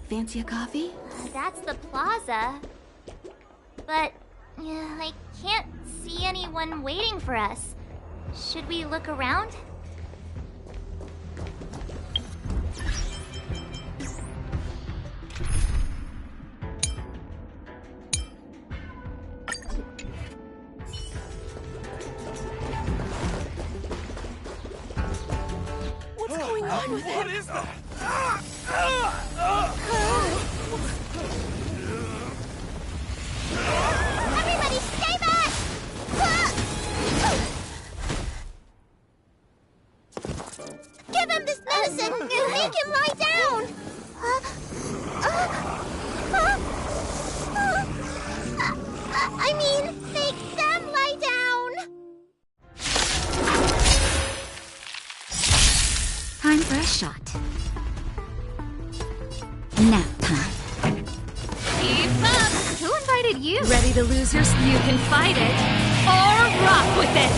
Fancy a coffee? That's the plaza. But I can't see anyone waiting for us. Should we look around? What's going on with him? What is that? Everybody stay back! Give him this medicine and make him lie down! I mean, make them lie down! Time for a shot. Nap time. Keep up! Who invited you? Ready to lose your... You can fight it, or rock with it!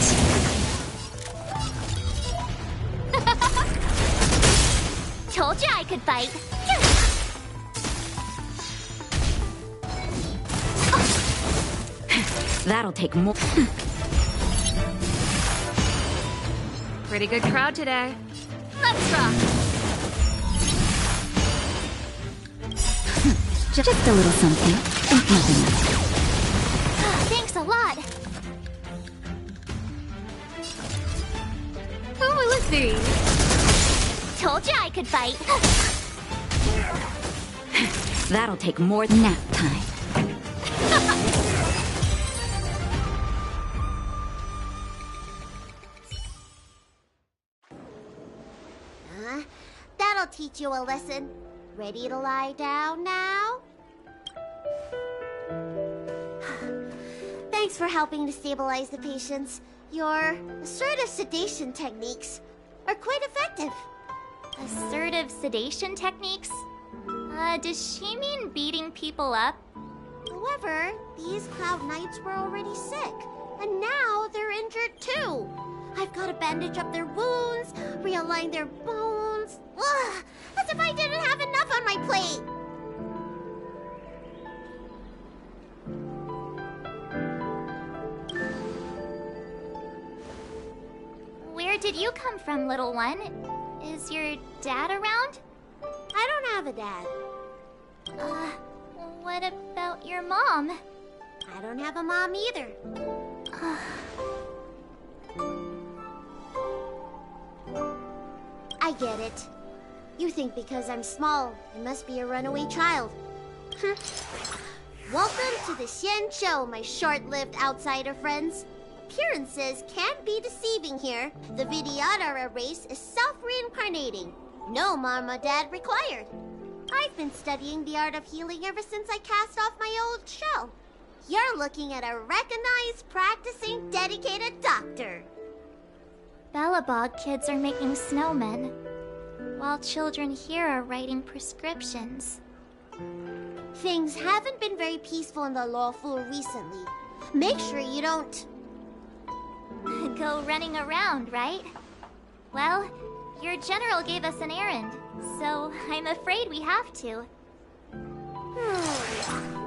Told you I could fight. That'll take more... Pretty good crowd today. Let's rock. Just a little something. Nothing else. Thanks a lot. Who is these? Told you I could fight. That'll take more nap time. That'll teach you a lesson. Ready to lie down now? Thanks for helping to stabilize the patients. Your assertive sedation techniques are quite effective. Assertive sedation techniques? Does she mean beating people up? However, these Cloud Knights were already sick, and now they're injured too. I've got to bandage up their wounds, realign their bones. Ugh, as if I didn't have enough on my plate. Where did you come from, little one? Is your dad around? I don't have a dad. What about your mom? I don't have a mom either. I get it. You think because I'm small, I must be a runaway child. Welcome to the Xian Show, my short-lived outsider friends. Appearances can be deceiving here. The Vidyadhara race is self-reincarnating. No mom or dad required. I've been studying the art of healing ever since I cast off my old shell. You're looking at a recognized, practicing, dedicated doctor. Bellabog kids are making snowmen, while children here are writing prescriptions. Things haven't been very peaceful in the lawful recently. Make sure you don't... go running around, right? Well, your general gave us an errand, so I'm afraid we have to.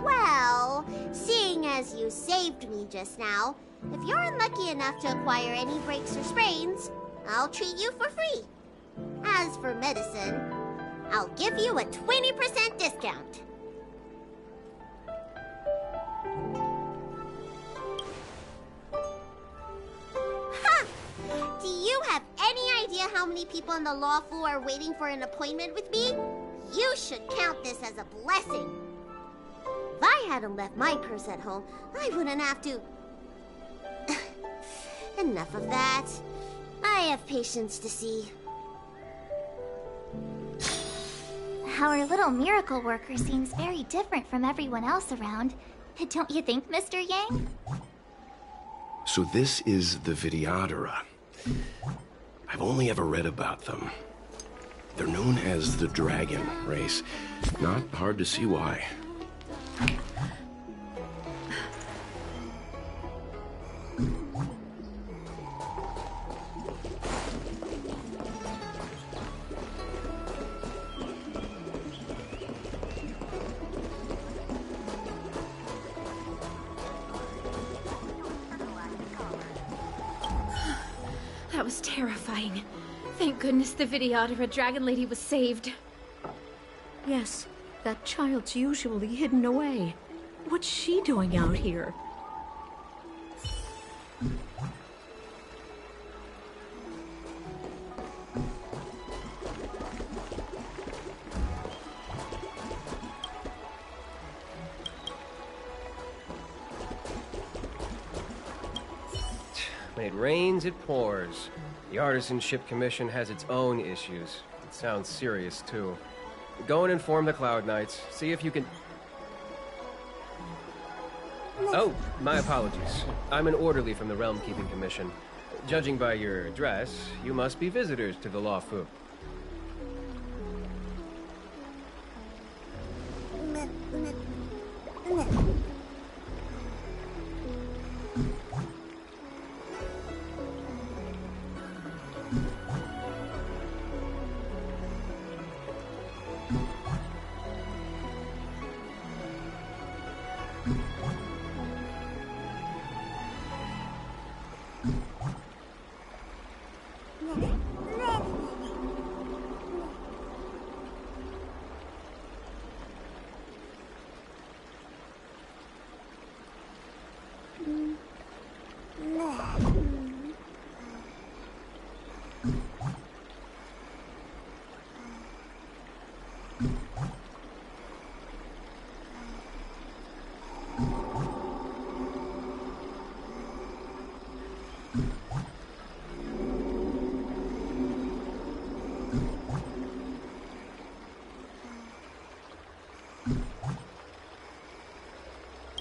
Well, seeing as you saved me just now, if you're unlucky enough to acquire any breaks or sprains, I'll treat you for free. As for medicine, I'll give you a 20% discount. Ha! Do you have any idea how many people in the lawful are waiting for an appointment with me? You should count this as a blessing. If I hadn't left my purse at home, I wouldn't have to... Enough of that. I have patients to see. Our little miracle worker seems very different from everyone else around. Don't you think, Mr. Yang? So this is the Vidyadhara. I've only ever read about them. They're known as the Dragon race. Not hard to see why. That was terrifying. Thank goodness the Vidyadhara Dragon Lady was saved. Yes, that child's usually hidden away. What's she doing out here? When it rains, it pours. The Artisanship Commission has its own issues. It sounds serious, too. Go and inform the Cloud Knights. See if you can... Oh, my apologies. I'm an orderly from the Realm Keeping Commission. Judging by your address, you must be visitors to the Lawfu.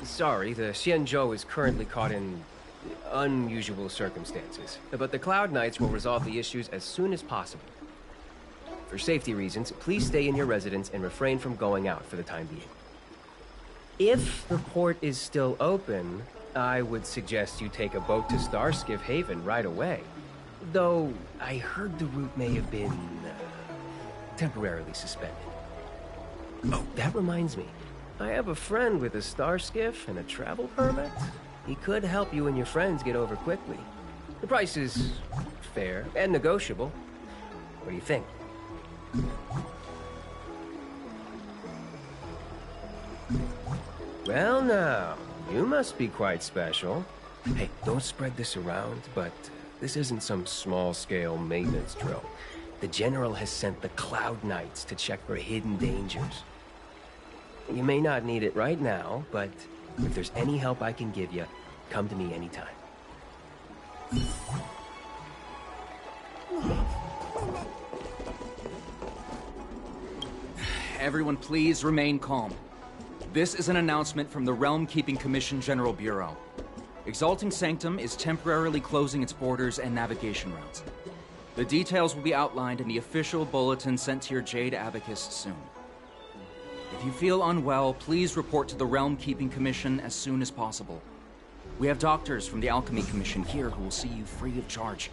Sorry, the Xianzhou is currently caught in unusual circumstances, but the Cloud Knights will resolve the issues as soon as possible. For safety reasons, please stay in your residence and refrain from going out for the time being. If the port is still open, I would suggest you take a boat to Starskiff Haven right away. Though, I heard the route may have been temporarily suspended. Oh, that reminds me. I have a friend with a star skiff and a travel permit. He could help you and your friends get over quickly. The price is fair and negotiable. What do you think? Well now, you must be quite special. Hey, don't spread this around, but this isn't some small-scale maintenance drill. The General has sent the Cloud Knights to check for hidden dangers. You may not need it right now, but if there's any help I can give you, come to me anytime. Everyone please remain calm. This is an announcement from the Realm Keeping Commission General Bureau. Exalting Sanctum is temporarily closing its borders and navigation routes. The details will be outlined in the official bulletin sent to your Jade Abacus soon. If you feel unwell, please report to the Realm Keeping Commission as soon as possible. We have doctors from the Alchemy Commission here who will see you free of charge.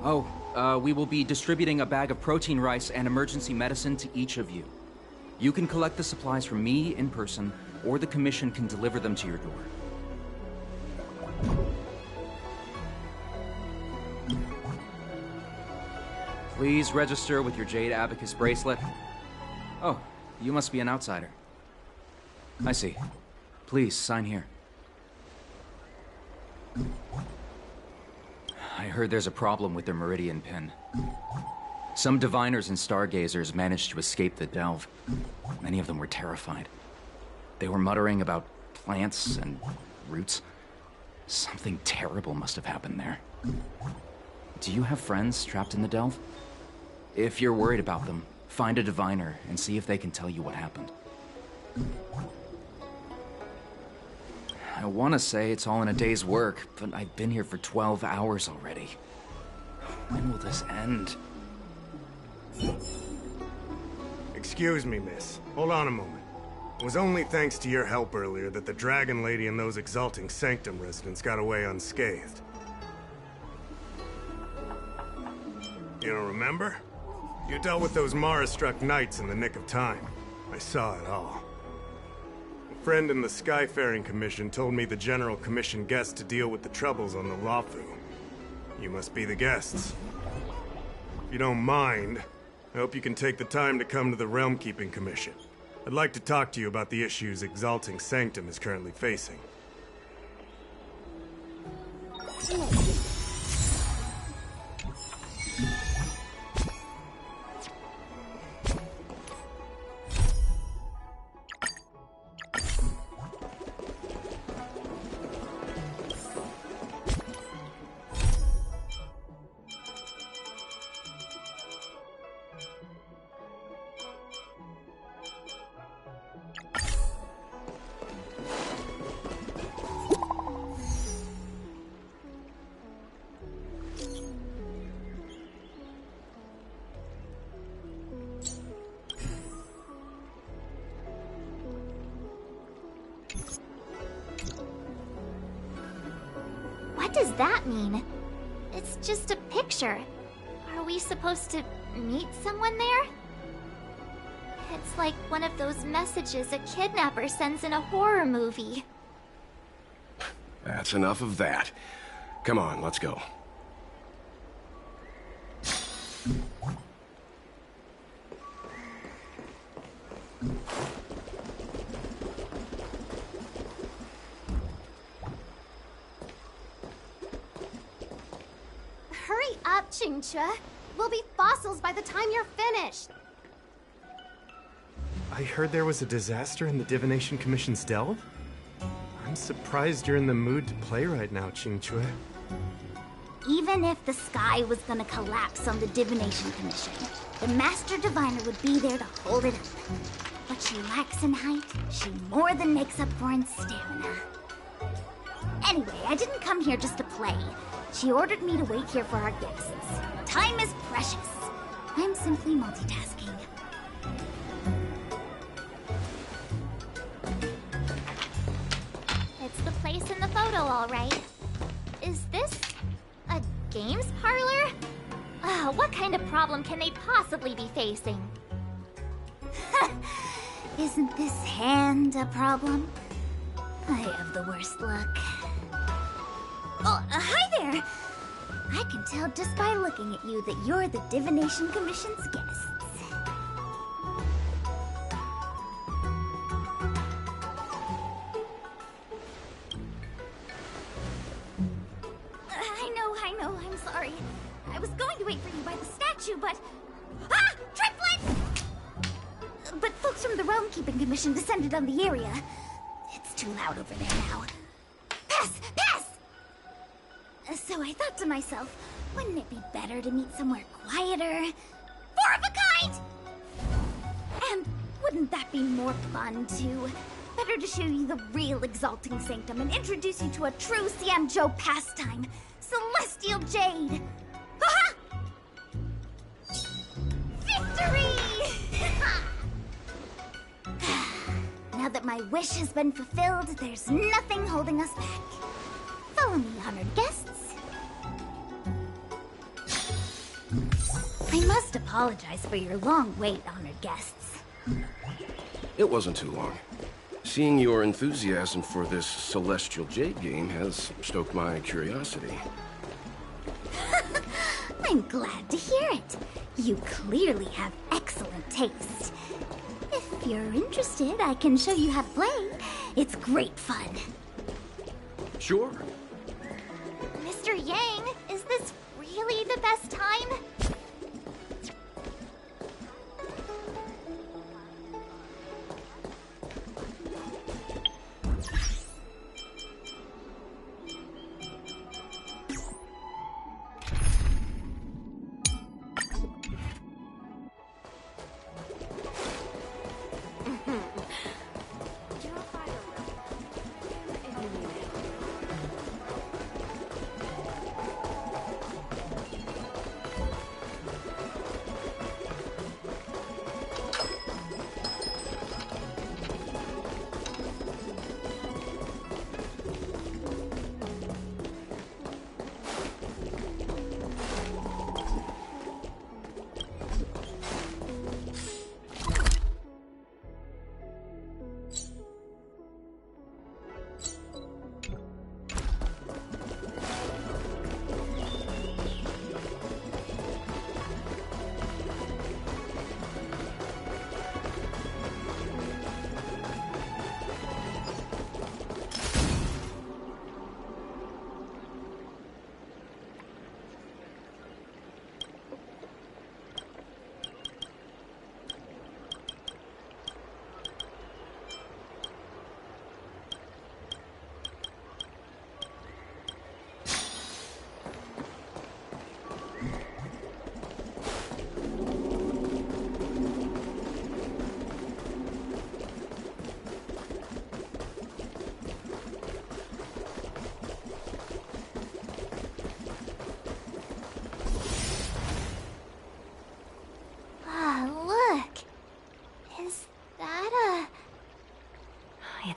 Oh, we will be distributing a bag of protein rice and emergency medicine to each of you. You can collect the supplies from me in person, or the Commission can deliver them to your door. Please register with your Jade Abacus bracelet. Oh, you must be an outsider. I see. Please, sign here. I heard there's a problem with their Meridian pin. Some diviners and stargazers managed to escape the delve. Many of them were terrified. They were muttering about plants and roots. Something terrible must have happened there. Do you have friends trapped in the delve? If you're worried about them, find a diviner and see if they can tell you what happened. I want to say it's all in a day's work, but I've been here for 12 hours already. When will this end? Excuse me, miss. Hold on a moment. It was only thanks to your help earlier that the Dragon Lady and those Exalting Sanctum residents got away unscathed. You don't remember? You dealt with those Mara-struck knights in the nick of time. I saw it all. A friend in the Skyfaring Commission told me the General commissioned guests to deal with the troubles on the Lawfu. You must be the guests. If you don't mind, I hope you can take the time to come to the Realm Keeping Commission. I'd like to talk to you about the issues Exalting Sanctum is currently facing. What does that mean? It's just a picture. Are we supposed to meet someone there? It's like one of those messages a kidnapper sends in a horror movie. That's enough of that. Come on, let's go. Hurry up, Chingchua. We'll be fossils by the time you're finished. I heard there was a disaster in the Divination Commission's delve? I'm surprised you're in the mood to play right now, Chingchua. Even if the sky was gonna collapse on the Divination Commission, the Master Diviner would be there to hold it up. What she lacks in height, she more than makes up for in stamina. Anyway, I didn't come here just to play. She ordered me to wait here for our guests. Time is precious. I'm simply multitasking. It's the place in the photo, all right. Is this a games parlor? What kind of problem can they possibly be facing? Isn't this hand a problem? I have the worst luck. Oh, hi there! I can tell just by looking at you that you're the Divination Commission's guests. I know, I'm sorry. I was going to wait for you by the statue, but... Ah! Triplets! But folks from the Realm Keeping Commission descended on the area. It's too loud over there now. Pass! Pass! So I thought to myself, wouldn't it be better to meet somewhere quieter? Four of a kind! And wouldn't that be more fun, too? Better to show you the real Exalting Sanctum and introduce you to a true Xianzhou pastime, Celestial Jade! Ha-ha! Victory! Now that my wish has been fulfilled, there's nothing holding us back. Follow me, honored guests. I must apologize for your long wait, honored guests. It wasn't too long. Seeing your enthusiasm for this Celestial Jade game has stoked my curiosity. I'm glad to hear it. You clearly have excellent taste. If you're interested, I can show you how to play. It's great fun. Sure. Mr. Yang, is this really the best time?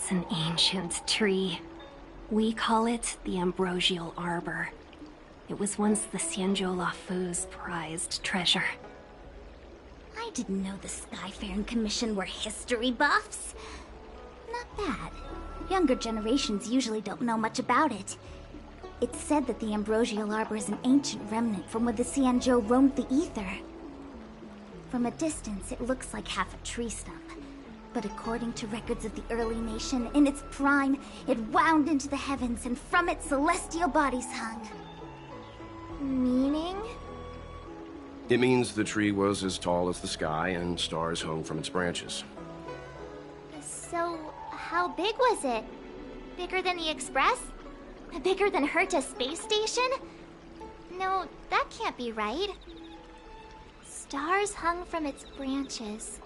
It's an ancient tree. We call it the Ambrosial Arbor. It was once the Xianzhou Lafu's prized treasure. I didn't know the Skyfaring Commission were history buffs. Not bad. Younger generations usually don't know much about it. It's said that the Ambrosial Arbor is an ancient remnant from when the Xianzhou roamed the ether. From a distance, it looks like half a tree stump. But according to records of the early nation, in its prime, it wound into the heavens and from it celestial bodies hung. Meaning? It means the tree was as tall as the sky and stars hung from its branches. So, how big was it? Bigger than the Express? Bigger than Herta's space station? No, that can't be right. Stars hung from its branches.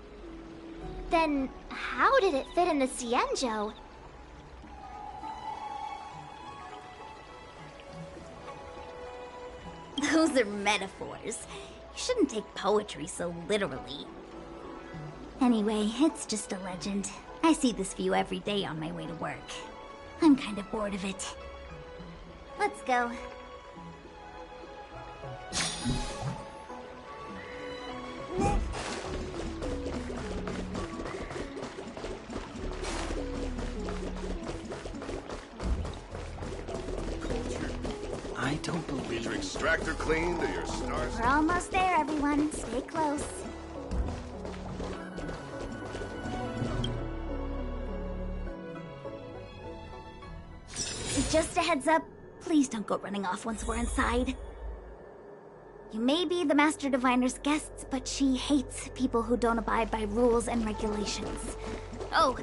Then, how did it fit in the Xianzhou? Those are metaphors. You shouldn't take poetry so literally. Anyway, it's just a legend. I see this view every day on my way to work. I'm kind of bored of it. Let's go. I don't believe... Is your extractor cleaned or your stars? We're almost there, everyone. Stay close. Just a heads up, please don't go running off once we're inside. You may be the Master Diviner's guests, but she hates people who don't abide by rules and regulations. Oh,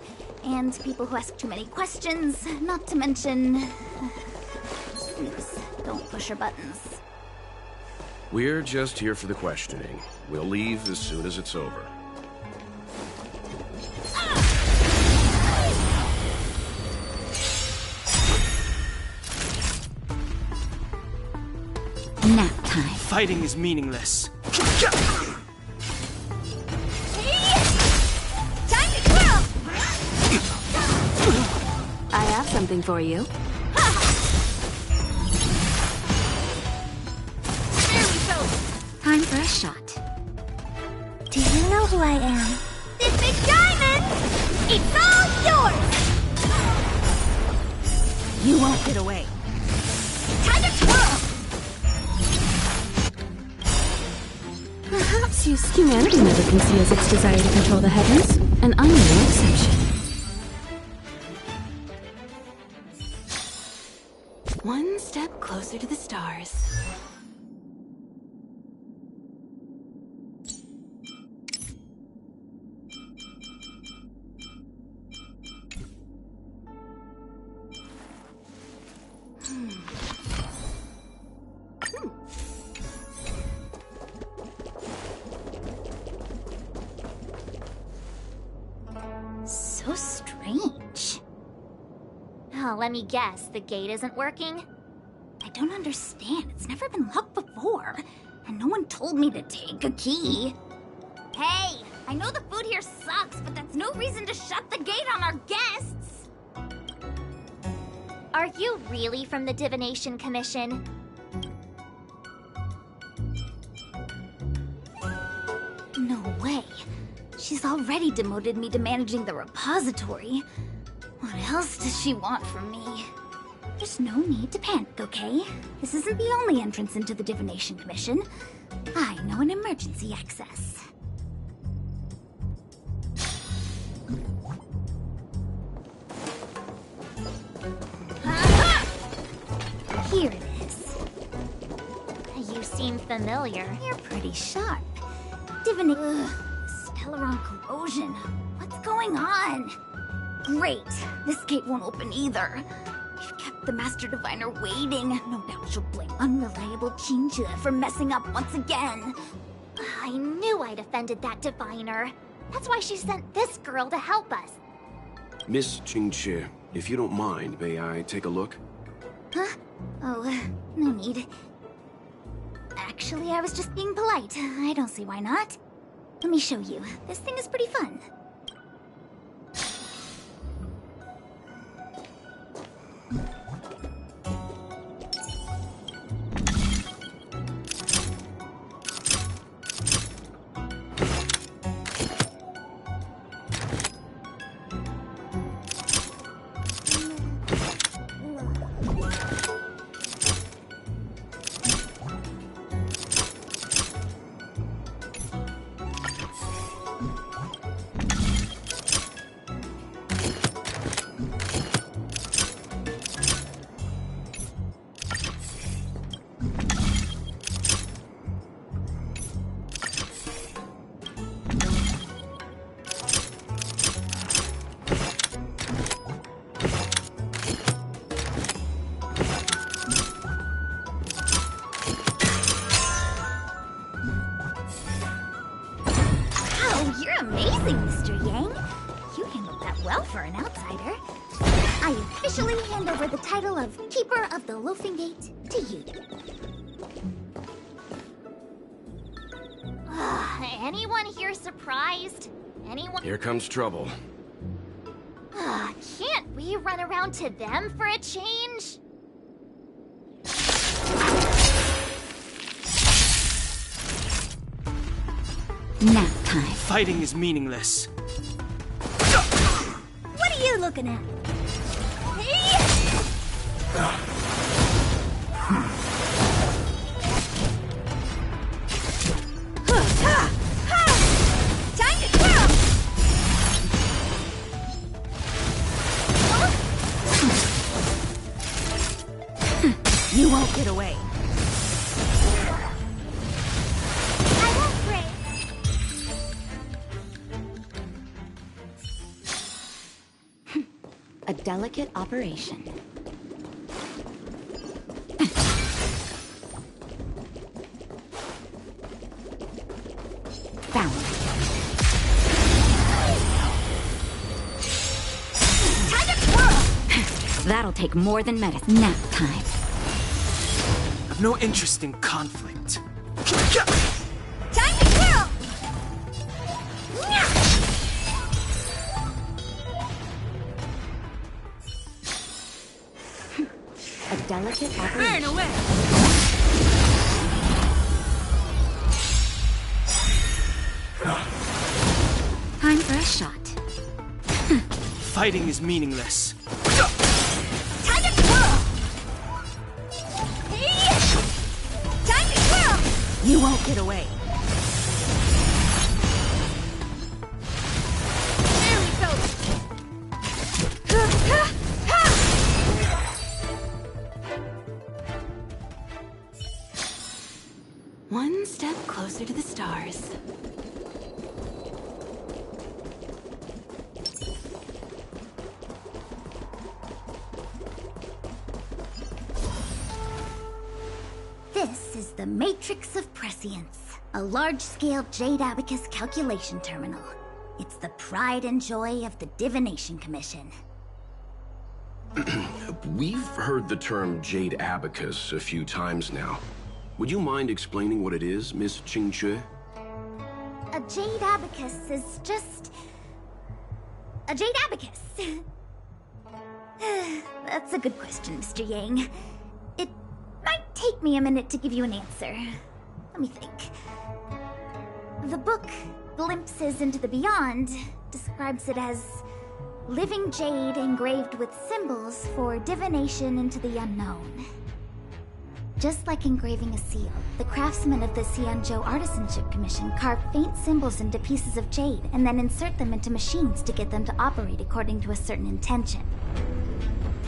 and people who ask too many questions, not to mention... Please, don't push her buttons. We're just here for the questioning. We'll leave as soon as it's over. Nap time. Fighting is meaningless. Time to twirl! I have something for you. There we go! Time for a shot. Do you know who I am? This big diamond! It's all yours! You won't get away. Time to twirl! Perhaps humanity never conceals its desire to control the heavens, and I'm no exception. One step closer to the stars. So strange. Oh, let me guess, the gate isn't working? I don't understand. It's never been locked before. And no one told me to take a key. Hey, I know the food here sucks, but that's no reason to shut the gate on our guests. Are you really from the Divination Commission? No way. She's already demoted me to managing the repository. What else does she want from me? There's no need to panic, okay? This isn't the only entrance into the Divination Commission. I know an emergency access. Here it is. You seem familiar. You're pretty sharp. Divination... Stellaron corrosion. What's going on? Great. This gate won't open either. You've kept the Master Diviner waiting. No doubt she'll blame unreliable Qingzhe for messing up once again. I knew I'd offended that Diviner. That's why she sent this girl to help us. Miss Qingzhe, if you don't mind, may I take a look? Huh? Oh, no need. Actually, I was just being polite. I don't see why not. Let me show you. This thing is pretty fun. I officially hand over the title of Keeper of the Loafing Gate to you. Anyone here surprised? Anyone? Here comes trouble. Can't we run around to them for a change? Nap time. Fighting is meaningless. What are you looking at? Time to kill! You won't get away. I won't break. A delicate operation. Found. Time to twirl! That'll take more than medicine. Nap time. I've no interest in conflict. Time to twirl! A delicate operation. Burn away! Time for a shot. Fighting is meaningless. Time to twirl! Time to twirl! You won't get away. There we go! One step closer to the stars. This is the Matrix of Prescience, a large-scale Jade Abacus calculation terminal. It's the pride and joy of the Divination Commission. We've heard the term Jade Abacus a few times now. Would you mind explaining what it is, Miss Qingxue? A Jade Abacus is just... a Jade Abacus. That's a good question, Mr. Yang. It might take me a minute to give you an answer. Let me think. The book, Glimpses into the Beyond, describes it as living jade engraved with symbols for divination into the unknown. Just like engraving a seal, the craftsmen of the Xianzhou Artisanship Commission carve faint symbols into pieces of jade and then insert them into machines to get them to operate according to a certain intention.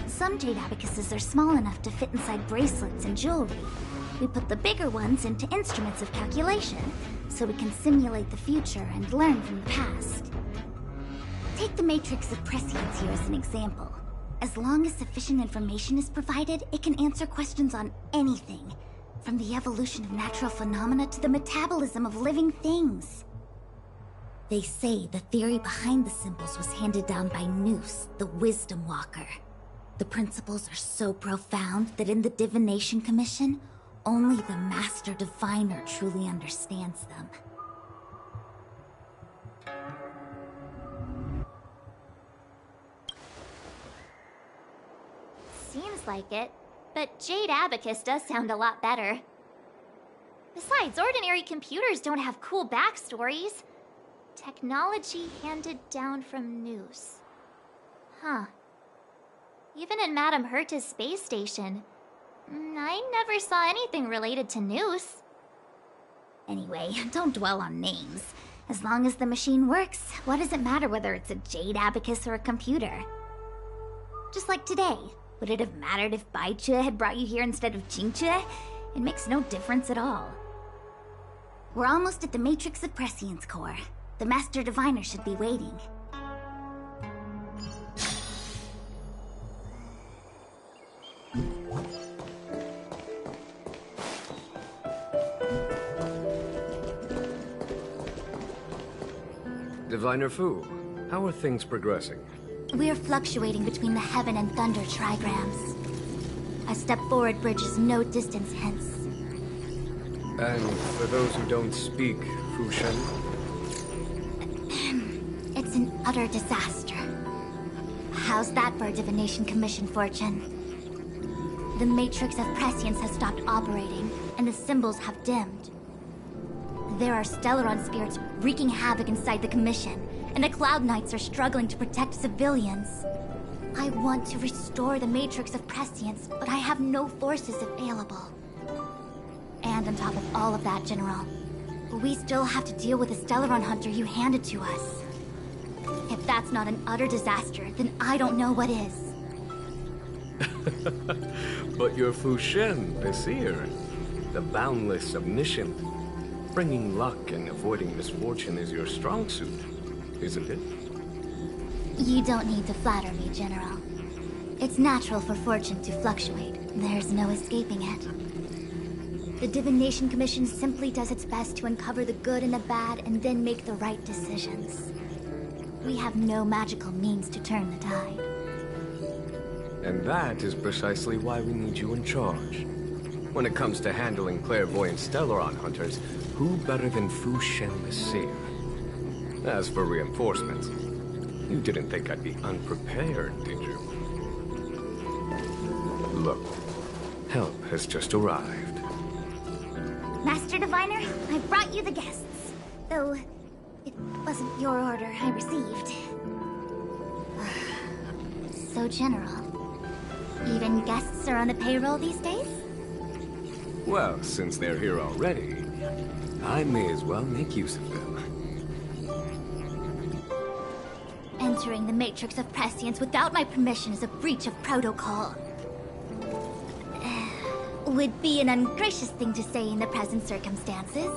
Some jade abacuses are small enough to fit inside bracelets and jewelry. We put the bigger ones into instruments of calculation, so we can simulate the future and learn from the past. Take the Matrix of Prescience here as an example. As long as sufficient information is provided, it can answer questions on anything, from the evolution of natural phenomena to the metabolism of living things. They say the theory behind the symbols was handed down by Noose, the Wisdom Walker. The principles are so profound that in the Divination Commission, only the Master Diviner truly understands them. Seems like it, but Jade Abacus does sound a lot better. Besides, ordinary computers don't have cool backstories. Technology handed down from Noose. Huh. Even in Madame Herta's space station, I never saw anything related to Noose. Anyway, don't dwell on names. As long as the machine works, what does it matter whether it's a Jade Abacus or a computer? Just like today. Would it have mattered if Baichue had brought you here instead of Qingchue? It makes no difference at all. We're almost at the Matrix of Prescience core. The Master Diviner should be waiting. Diviner Fu, how are things progressing? We're fluctuating between the Heaven and Thunder trigrams. A step forward bridge is no distance hence. And for those who don't speak Fushen, It's an utter disaster. How's that for a Divination Commission fortune? The Matrix of Prescience has stopped operating, and the symbols have dimmed. There are Stellaron spirits wreaking havoc inside the Commission, and the Cloud Knights are struggling to protect civilians. I want to restore the Matrix of Prescience, but I have no forces available. And on top of all of that, General, we still have to deal with the Stellaron Hunter you handed to us. If that's not an utter disaster, then I don't know what is. But your Fushen, the seer, the boundless, omniscient, bringing luck and avoiding misfortune is your strong suit, isn't it? You don't need to flatter me, General. It's natural for fortune to fluctuate. There's no escaping it. The Divination Commission simply does its best to uncover the good and the bad and then make the right decisions. We have no magical means to turn the tide. And that is precisely why we need you in charge. When it comes to handling clairvoyant Stellaron hunters, who better than Fushen the Seer? As for reinforcements, you didn't think I'd be unprepared, did you? Look, help has just arrived. Master Diviner, I brought you the guests. Though, it wasn't your order I received. So, General, even guests are on the payroll these days? Well, since they're here already, I may as well make use of them. Entering the Matrix of Prescience without my permission is a breach of protocol. Would be an ungracious thing to say in the present circumstances.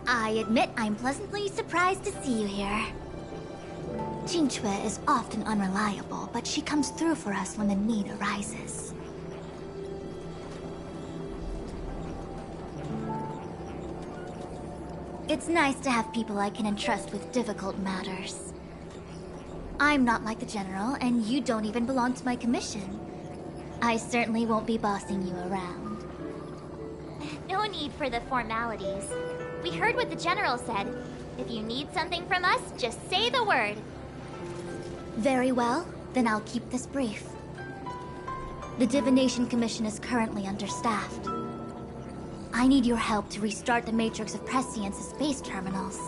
I admit I'm pleasantly surprised to see you here. Qingque is often unreliable, but she comes through for us when the need arises. It's nice to have people I can entrust with difficult matters. I'm not like the General, and you don't even belong to my commission. I certainly won't be bossing you around. No need for the formalities. We heard what the General said. If you need something from us, just say the word. Very well, then I'll keep this brief. The Divination Commission is currently understaffed. I need your help to restart the Matrix of Prescience's space terminals.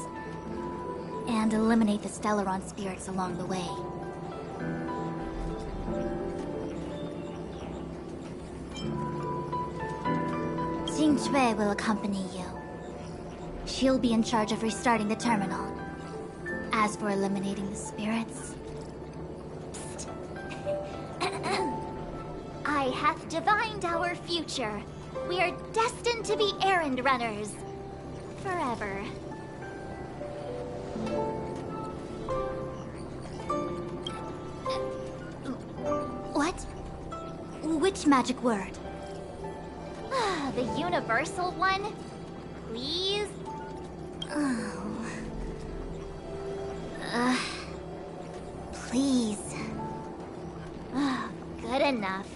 And eliminate the Stellaron spirits along the way. Qingque will accompany you. She'll be in charge of restarting the terminal. As for eliminating the spirits... I hath divined our future. We are destined to be errand runners. Forever. What? Which magic word? The universal one? Please? Oh. Please. Good enough.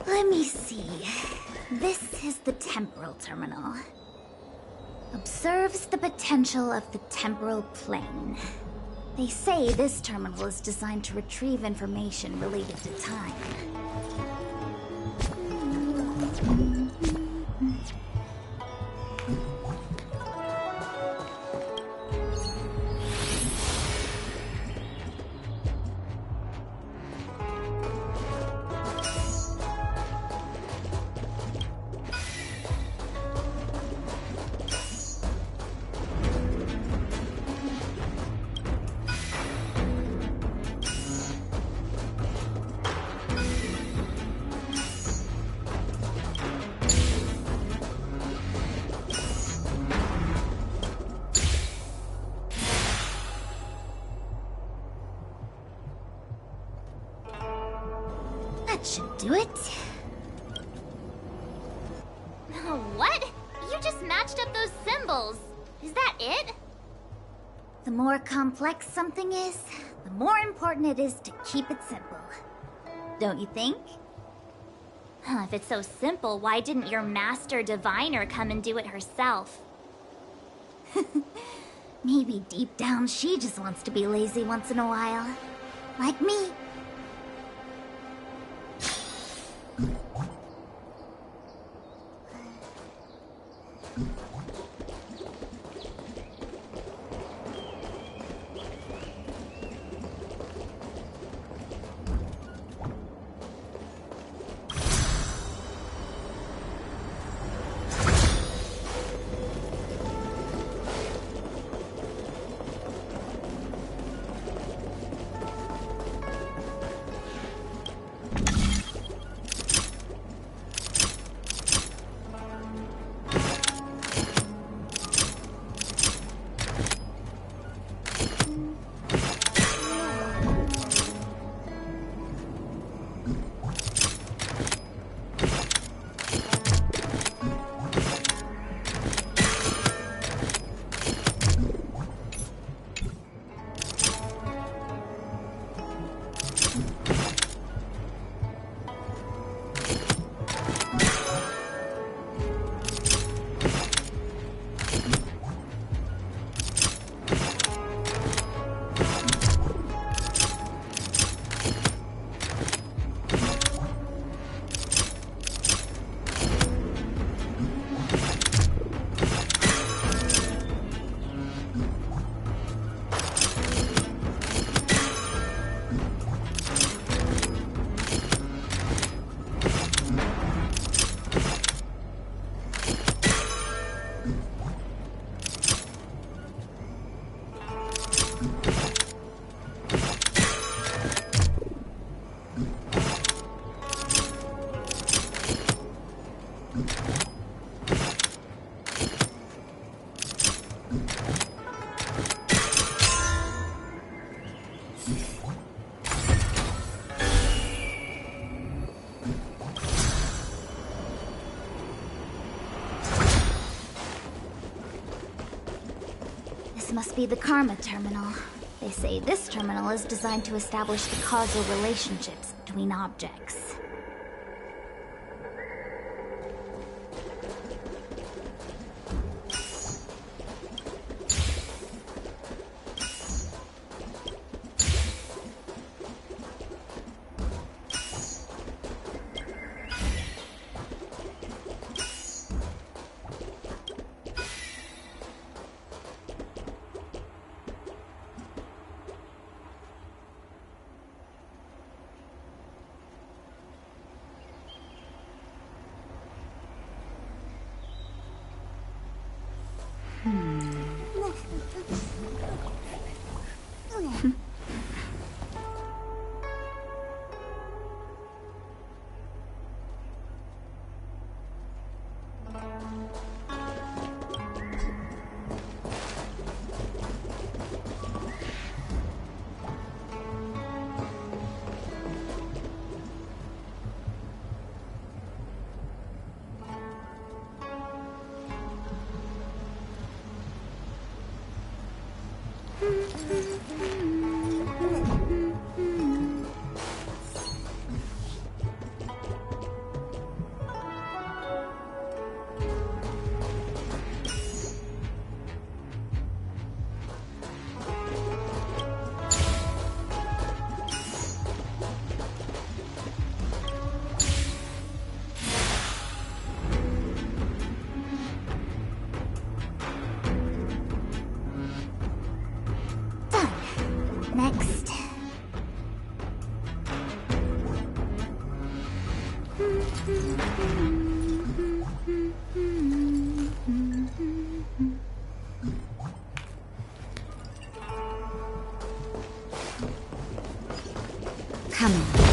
Let me see. This is the temporal terminal. Observes the potential of the temporal plane. They say this terminal is designed to retrieve information related to time. do it. What? You just matched up those symbols. Is that it? The more complex something is, the more important it is to keep it simple. Don't you think? If it's so simple, why didn't your master diviner come and do it herself? Maybe deep down she just wants to be lazy once in a while. Like me. Must be the Karma Terminal. They say this terminal is designed to establish the causal relationships between objects. Next. Come on.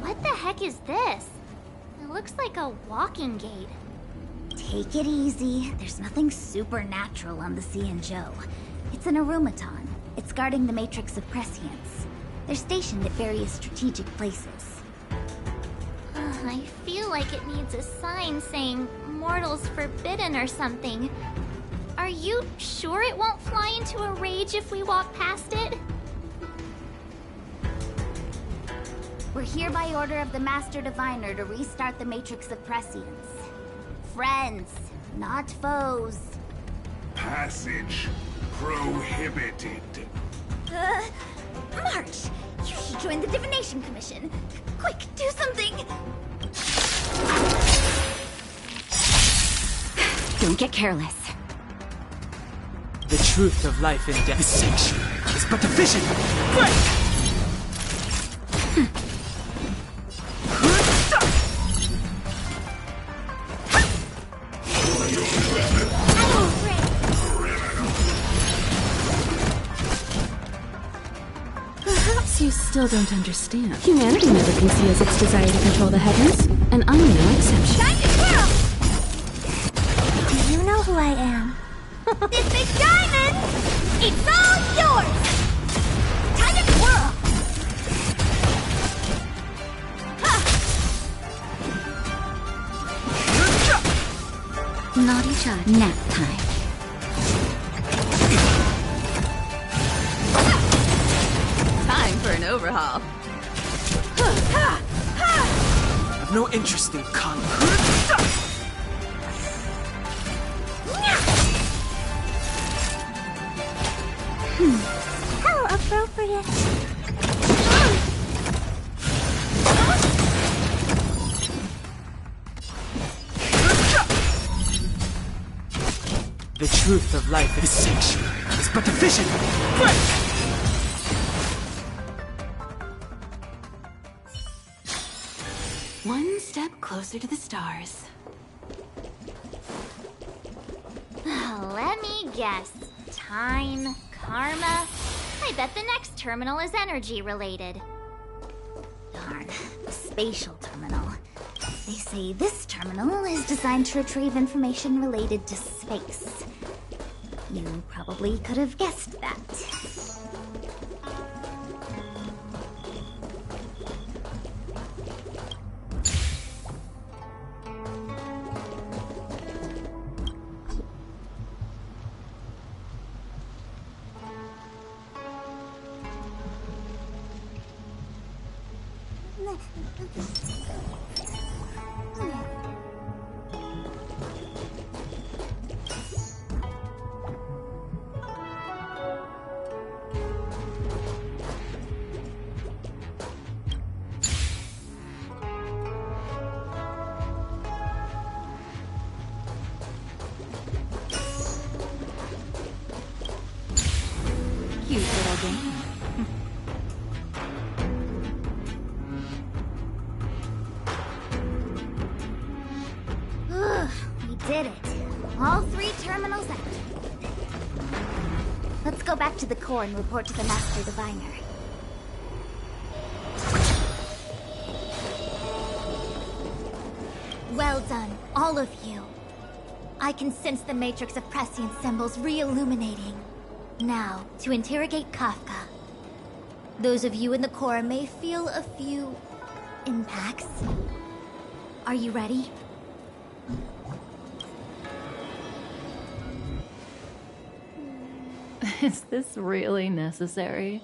What the heck is this? It looks like a walking gate. Take it easy. There's nothing supernatural on the Xianzhou. It's an Arumaton. It's guarding the Matrix of Prescience. They're stationed at various strategic places. I feel like it needs a sign saying mortals forbidden or something. Are you sure it won't fly into a rage if we walk past it? We're here by order of the Master Diviner to restart the Matrix of Prescience. Friends, not foes. Passage prohibited. March! You should join the Divination Commission. Quick, do something! Don't get careless. The truth of life and death. This sanctuary is but a vision. Break! Perhaps you still don't understand. Humanity never conceals its desire to control the heavens, and I'm no exception. Time to twirl! Do you know who I am? This big diamond! It's all yours! Time to twirl! Naughty child. Nap time. Time for an overhaul. I've no interest in conflict. How appropriate. The truth of life is sanctuary is but a vision. Break! One step closer to the stars. Let me guess. Time, karma. I bet the next terminal is energy related. Darn, the spatial terminal. They say this terminal is designed to retrieve information related to space. You probably could have guessed that. Cute little game. We did it. All 3 terminals active. Let's go back to the core and report to the Master Diviner. Well done, all of you. I can sense the Matrix of Prescience symbols re-illuminating. Now, to interrogate Kafka. Those of you in the core may feel a few impacts. Are you ready? Is this really necessary?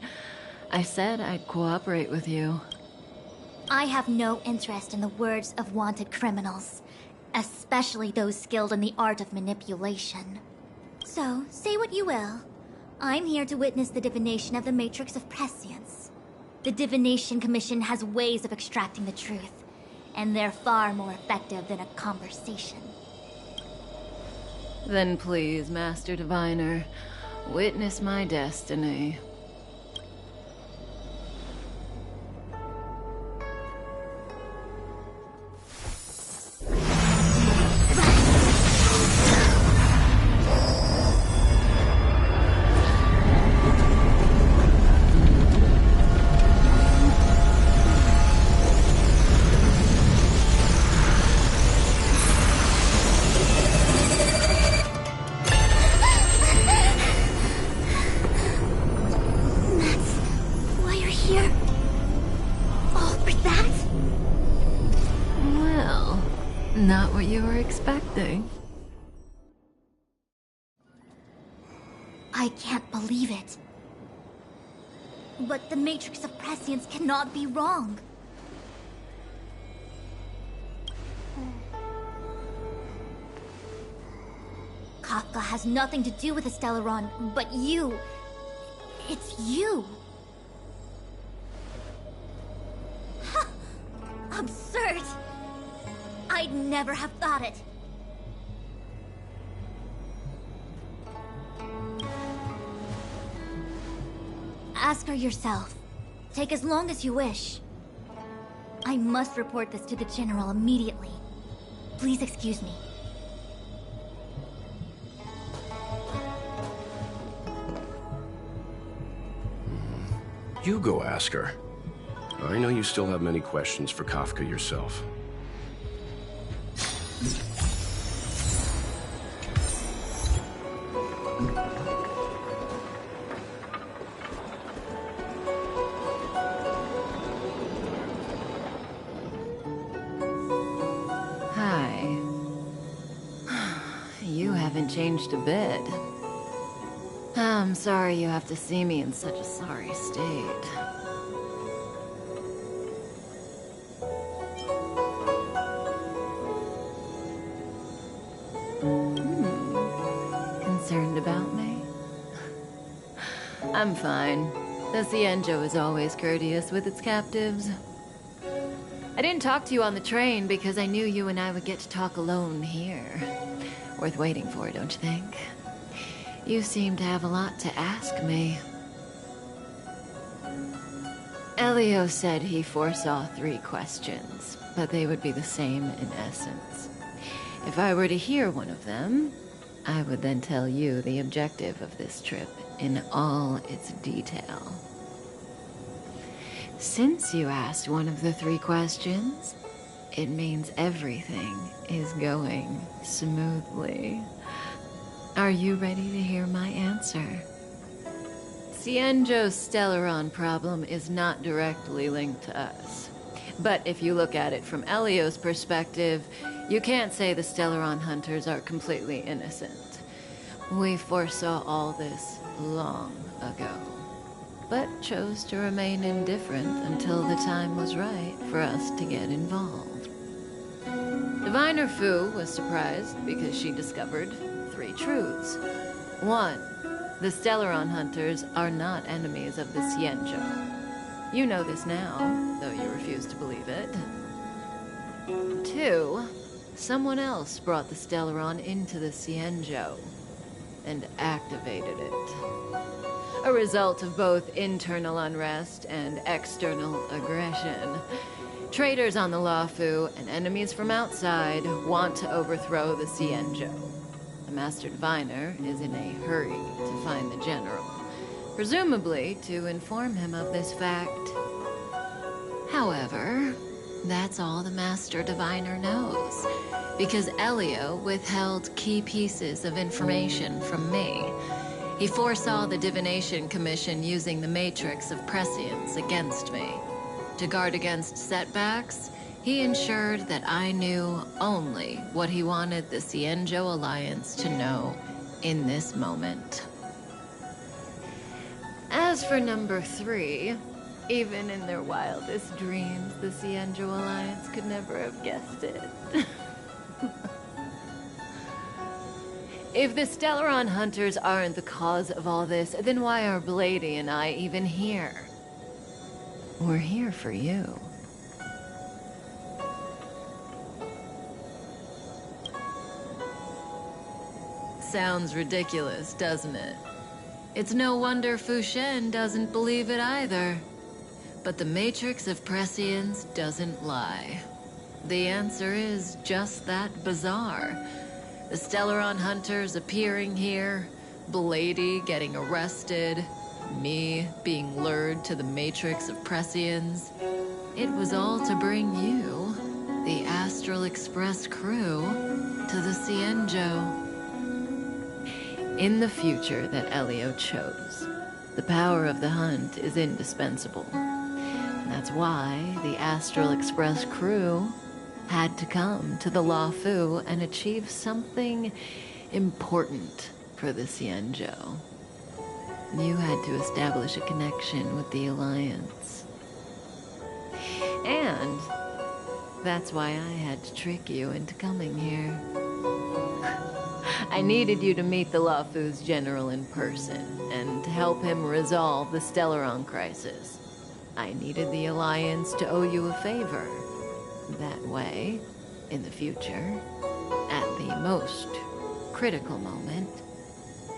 I said I'd cooperate with you. I have no interest in the words of wanted criminals, especially those skilled in the art of manipulation. So, say what you will. I'm here to witness the divination of the Matrix of Prescience. The Divination Commission has ways of extracting the truth, and they're far more effective than a conversation. Then please, Master Diviner, witness my destiny. Not what you were expecting. I can't believe it. But the Matrix of Prescience cannot be wrong. Kafka has nothing to do with the Stellaron, but you... It's you! Ha! Absurd! I'd never have thought it. Ask her yourself. Take as long as you wish. I must report this to the General immediately. Please excuse me. You go ask her. I know you still have many questions for Kafka yourself. Hi. You haven't changed a bit. I'm sorry you have to see me in such a sorry state. Concerned about me? I'm fine. The Cienjo is always courteous with its captives. I didn't talk to you on the train because I knew you and I would get to talk alone here. Worth waiting for, don't you think? You seem to have a lot to ask me. Elio said he foresaw 3 questions, but they would be the same in essence. If I were to hear one of them, I would then tell you the objective of this trip in all its detail. Since you asked one of the 3 questions, it means everything is going smoothly. Are you ready to hear my answer? Cienjo's Stellaron problem is not directly linked to us. But if you look at it from Elio's perspective, you can't say the Stellaron hunters are completely innocent. We foresaw all this long ago, but chose to remain indifferent until the time was right for us to get involved. Diviner Fu was surprised because she discovered 3 truths. 1. The Stellaron hunters are not enemies of the Cienjo. You know this now, though you refuse to believe it. 2. Someone else brought the Stellaron into the Cienjo and activated it. A result of both internal unrest and external aggression. Traitors on the Luofu and enemies from outside want to overthrow the Cienjo. The Master Diviner is in a hurry to find the General, presumably to inform him of this fact. However, that's all the Master Diviner knows, because Elio withheld key pieces of information from me. He foresaw the Divination Commission using the Matrix of Prescience against me. To guard against setbacks, he ensured that I knew only what he wanted the Cienjo Alliance to know in this moment. As for number 3, even in their wildest dreams, the Cienjo Alliance could never have guessed it. If the Stellaron hunters aren't the cause of all this, then why are Blady and I even here? We're here for you. Sounds ridiculous, doesn't it? It's no wonder Fu Shen doesn't believe it either. But the Matrix of Prescience doesn't lie. The answer is just that bizarre. The Stellaron hunters appearing here, Blady getting arrested, me being lured to the Matrix of Prescience. It was all to bring you, the Astral Express crew, to the Cienjo. In the future that Elio chose, the power of the hunt is indispensable. And that's why the Astral Express crew had to come to the Luofu and achieve something important for the Xianzhou. You had to establish a connection with the Alliance. And that's why I had to trick you into coming here. I needed you to meet the Luofu's general in person and to help him resolve the Stellaron crisis. I needed the Alliance to owe you a favor. That way, in the future, at the most critical moment,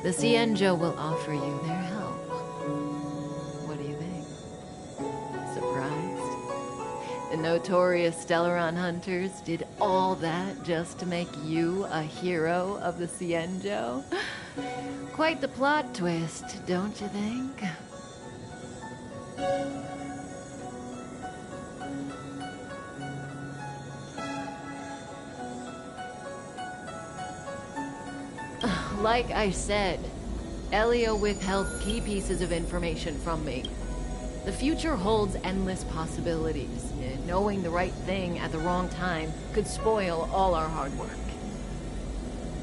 the Xianzhou will offer you their help. What do you think? Surprised? The notorious Stellaron hunters did all that just to make you a hero of the Xianzhou? Quite the plot twist, don't you think? Like I said, Elio withheld key pieces of information from me. The future holds endless possibilities. Knowing the right thing at the wrong time could spoil all our hard work.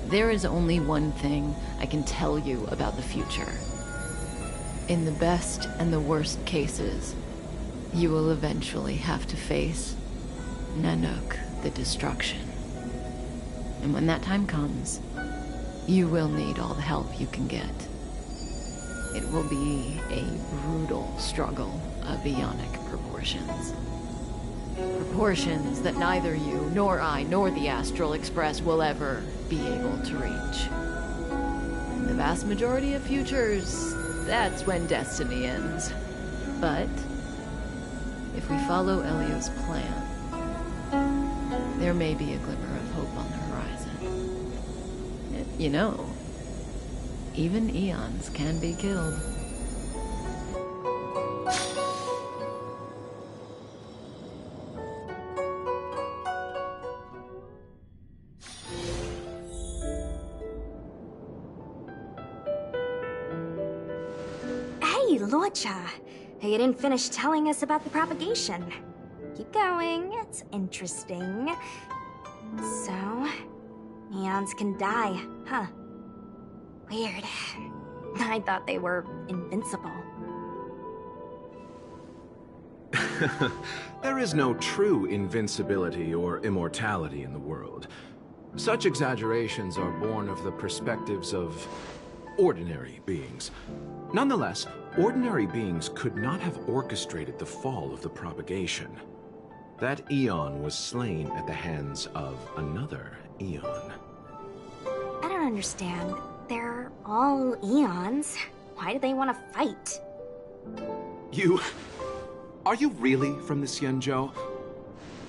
There is only one thing I can tell you about the future. In the best and the worst cases, you will eventually have to face Nanook, the destruction. And when that time comes, you will need all the help you can get. It will be a brutal struggle of Ionic proportions. Proportions that neither you, nor I, nor the Astral Express will ever be able to reach. In the vast majority of futures, that's when destiny ends. But if we follow Elio's plan, there may be a glimmer of hope on the horizon. You know, even eons can be killed. Hey, Luocha! You didn't finish telling us about the propagation. Keep going, it's interesting. So, eons can die, huh? Weird. I thought they were invincible. There is no true invincibility or immortality in the world. Such exaggerations are born of the perspectives of ordinary beings. Nonetheless, ordinary beings could not have orchestrated the fall of the propagation. That Eon was slain at the hands of another Eon. I don't understand. They're all eons. Why do they want to fight? Are you really from the Xianzhou?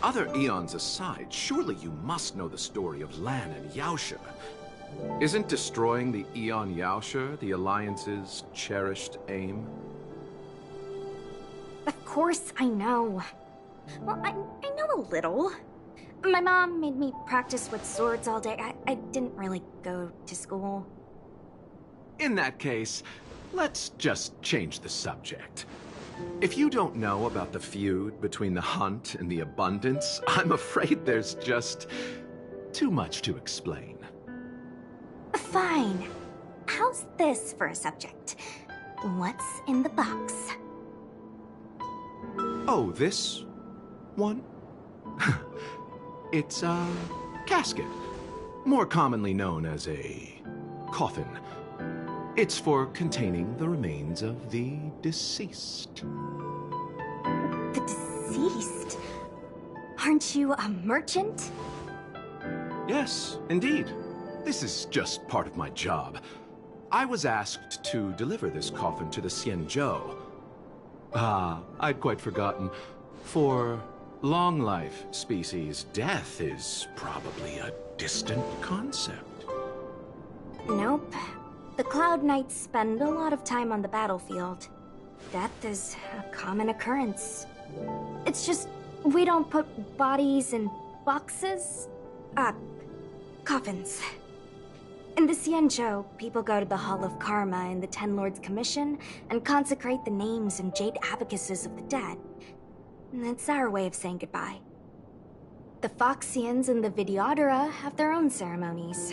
Other eons aside, surely you must know the story of Lan and Yaoshe. Isn't destroying the Eon Yaoshe the Alliance's cherished aim? Of course I know. Well, I know a little. My mom made me practice with swords all day. I didn't really go to school. In that case, let's just change the subject. If you don't know about the feud between the Hunt and the Abundance, I'm afraid there's just too much to explain. Fine. How's this for a subject? What's in the box? Oh, this one? It's a casket, more commonly known as a coffin. It's for containing the remains of the deceased. The deceased? Aren't you a merchant? Yes, indeed. This is just part of my job. I was asked to deliver this coffin to the Xianzhou. I'd quite forgotten. For long life species, death is probably a distant concept. Nope. The Cloud Knights spend a lot of time on the battlefield. Death is a common occurrence. It's just, we don't put bodies in boxes? Coffins. In the Xianzhou, people go to the Hall of Karma in the Ten Lords Commission and consecrate the names and jade abacuses of the dead. It's our way of saying goodbye. The Foxians and the Videodora have their own ceremonies.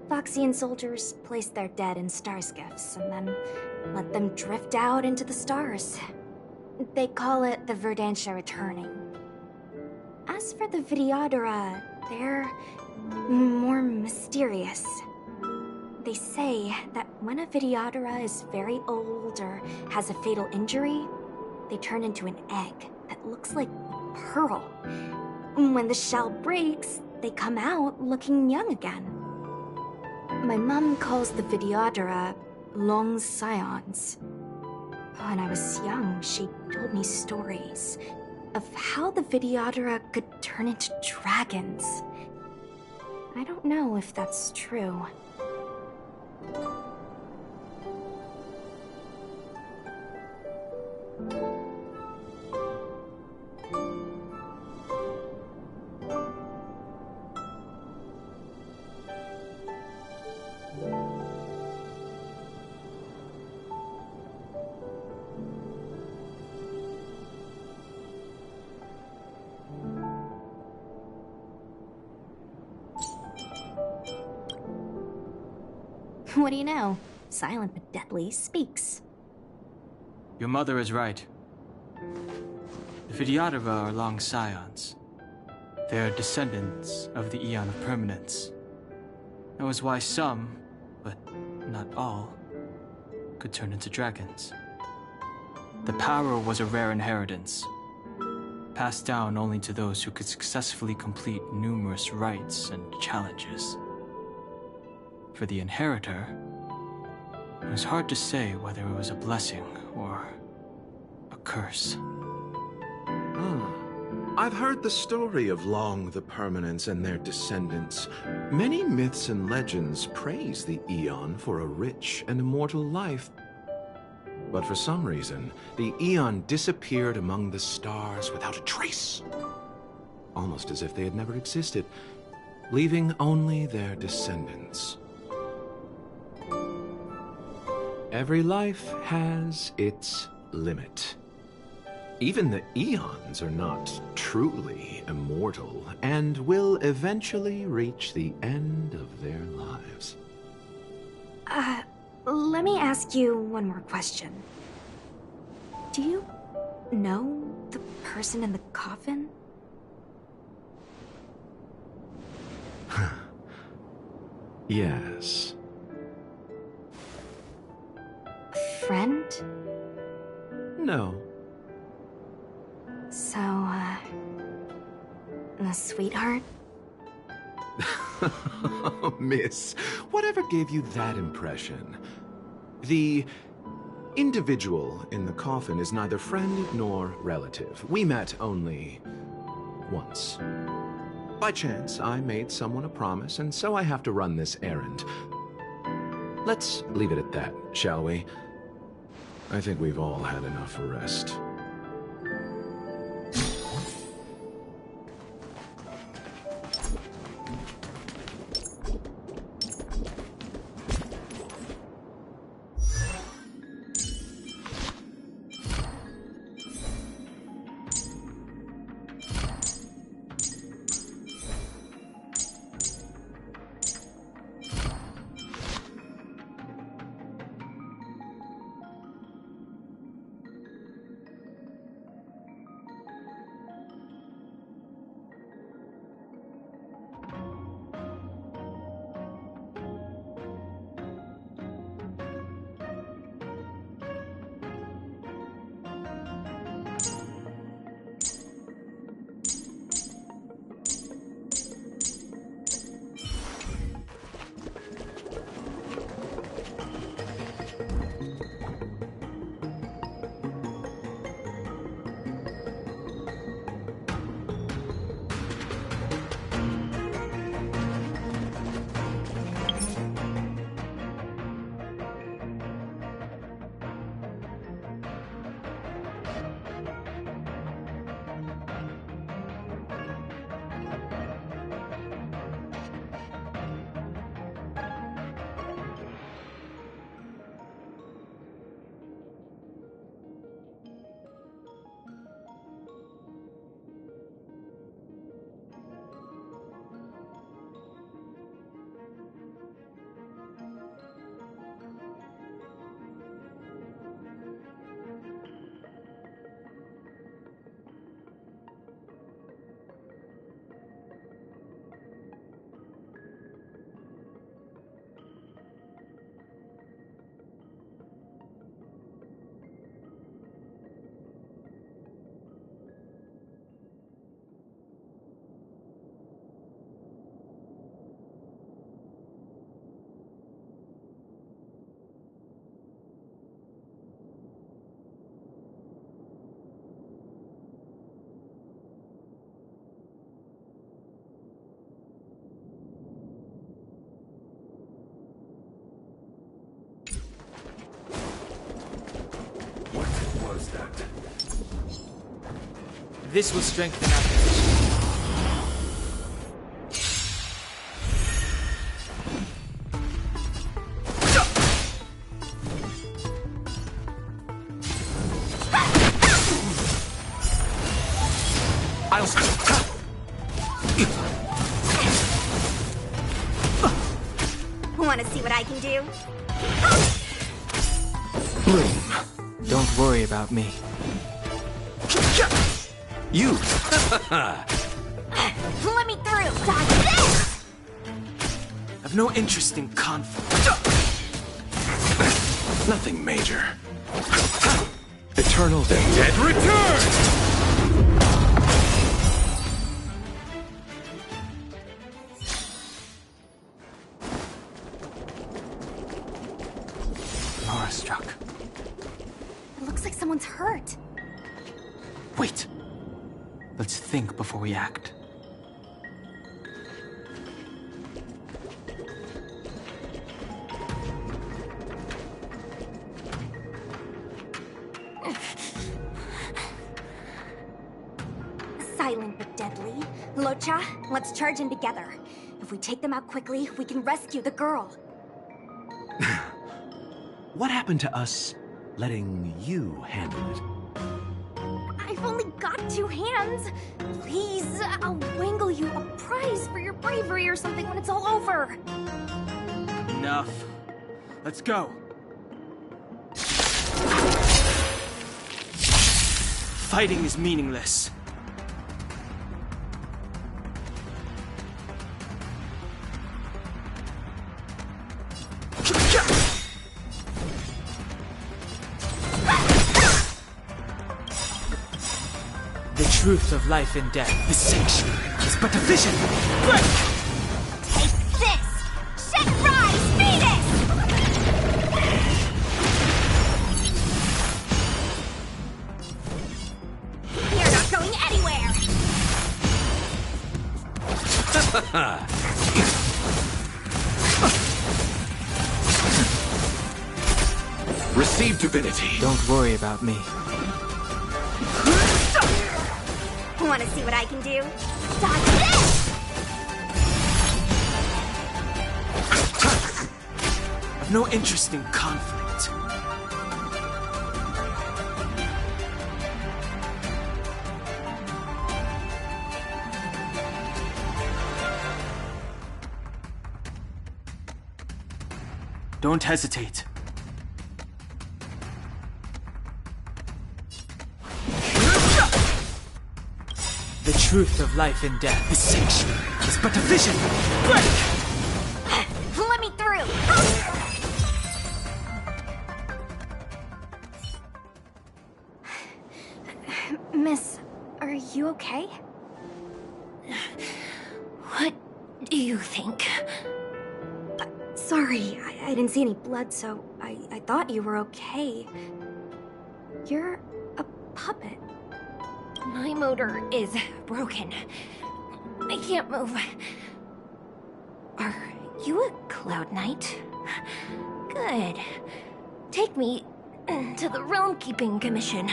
Foxian soldiers place their dead in star skiffs and then let them drift out into the stars. They call it the Verdantia returning. As for the Videodora, they're more mysterious. They say that when a Videodora is very old or has a fatal injury, they turn into an egg that looks like pearl. When the shell breaks, they come out looking young again. My mom calls the Videodora long scions. When I was young, she told me stories of how the Videodora could turn into dragons. I don't know if that's true. What do you know? Silent but deadly speaks. Your mother is right. The Videodora are long scions. They are descendants of the Eon of Permanence. That was why some, but not all, could turn into dragons. The power was a rare inheritance, passed down only to those who could successfully complete numerous rites and challenges. For the inheritor, it was hard to say whether it was a blessing or a curse. I've heard the story of Long the Permanence and their descendants. Many myths and legends praise the Eon for a rich and immortal life. But for some reason, the Eon disappeared among the stars without a trace. Almost as if they had never existed, leaving only their descendants. Every life has its limit. Even the Eons are not truly immortal and will eventually reach the end of their lives. Let me ask you one more question. Do you know the person in the coffin? Yes. Friend? No. So, a sweetheart? Miss, whatever gave you that impression? The individual in the coffin is neither friend nor relative. We met only once. By chance, I made someone a promise, and so I have to run this errand. Let's leave it at that, shall we? I think we've all had enough rest. This will strengthen our position. Want to see what I can do? Bloom, don't worry about me. You! Let me through! Dodge this! I've no interest in conflict. Nothing major. Eternal Dead Return! Struck. It looks like someone's hurt. Wait. Let's think before we act. Silent but deadly. Locha, let's charge in together. If we take them out quickly, we can rescue the girl. What happened to us letting you handle it? I've only got 2 hands. Please, I'll wangle you a prize for your bravery or something when it's all over. Enough. Let's go. Fighting is meaningless. The truth of life and death. The sanctuary is but a vision. Break! Take this! Shed rise, Venus! You're not going anywhere! Receive divinity. Don't worry about me. Want to see what I can do? Dodge this! I've no interest in conflict. Don't hesitate. The truth of life and death. The sanctuary is but a vision. Break! Let me through! Miss, are you okay? What do you think? Sorry, I didn't see any blood, so I thought you were okay. You're a puppet. My motor is broken. I can't move. Are you a Cloud Knight? Good. Take me to the Realm Keeping Commission.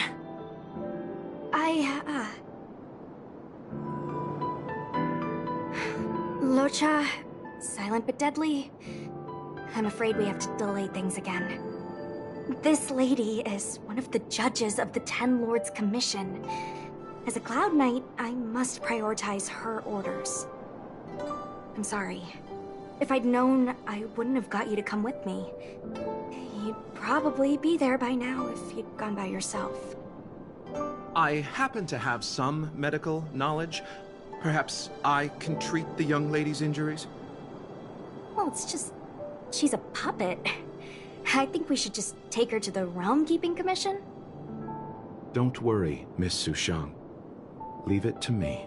Locha, silent but deadly. I'm afraid we have to delay things again. This lady is one of the judges of the 10 Lords Commission. As a Cloud Knight, I must prioritize her orders. I'm sorry. If I'd known, I wouldn't have got you to come with me. You'd probably be there by now if you'd gone by yourself. I happen to have some medical knowledge. Perhaps I can treat the young lady's injuries? Well, it's just... she's a puppet. I think we should just take her to the Realm Keeping Commission. Don't worry, Miss Sushang. Leave it to me.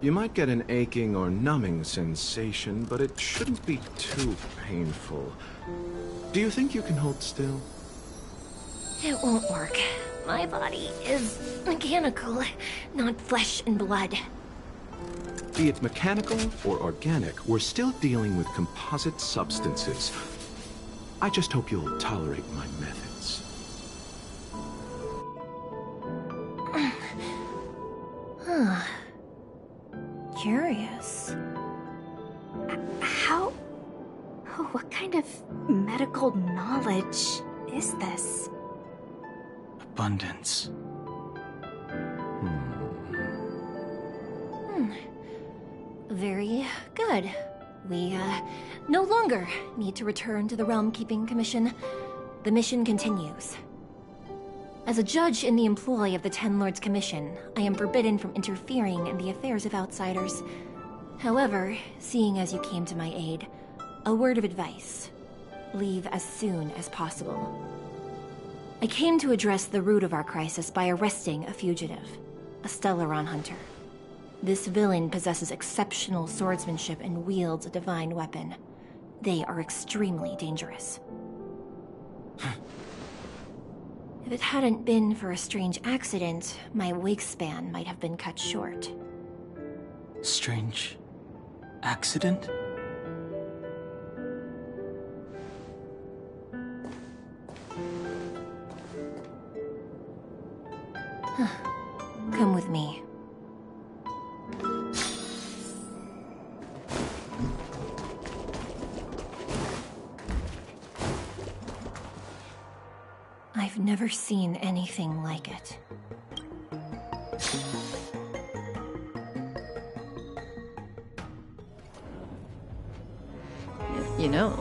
You might get an aching or numbing sensation, but it shouldn't be too painful. Do you think you can hold still? It won't work. My body is mechanical, not flesh and blood. Be it mechanical or organic, we're still dealing with composite substances. I just hope you'll tolerate my methods. Huh. Curious. How... Oh, what kind of medical knowledge is this? Abundance. Very good. We, no longer need to return to the Realm Keeping Commission. The mission continues. As a judge in the employ of the Ten Lords Commission, I am forbidden from interfering in the affairs of outsiders. However, seeing as you came to my aid, a word of advice. Leave as soon as possible. I came to address the root of our crisis by arresting a fugitive, a Stellaron hunter. This villain possesses exceptional swordsmanship and wields a divine weapon. They are extremely dangerous. If it hadn't been for a strange accident, my wakespan might have been cut short. Strange accident? Come with me. I've never seen anything like it. You know,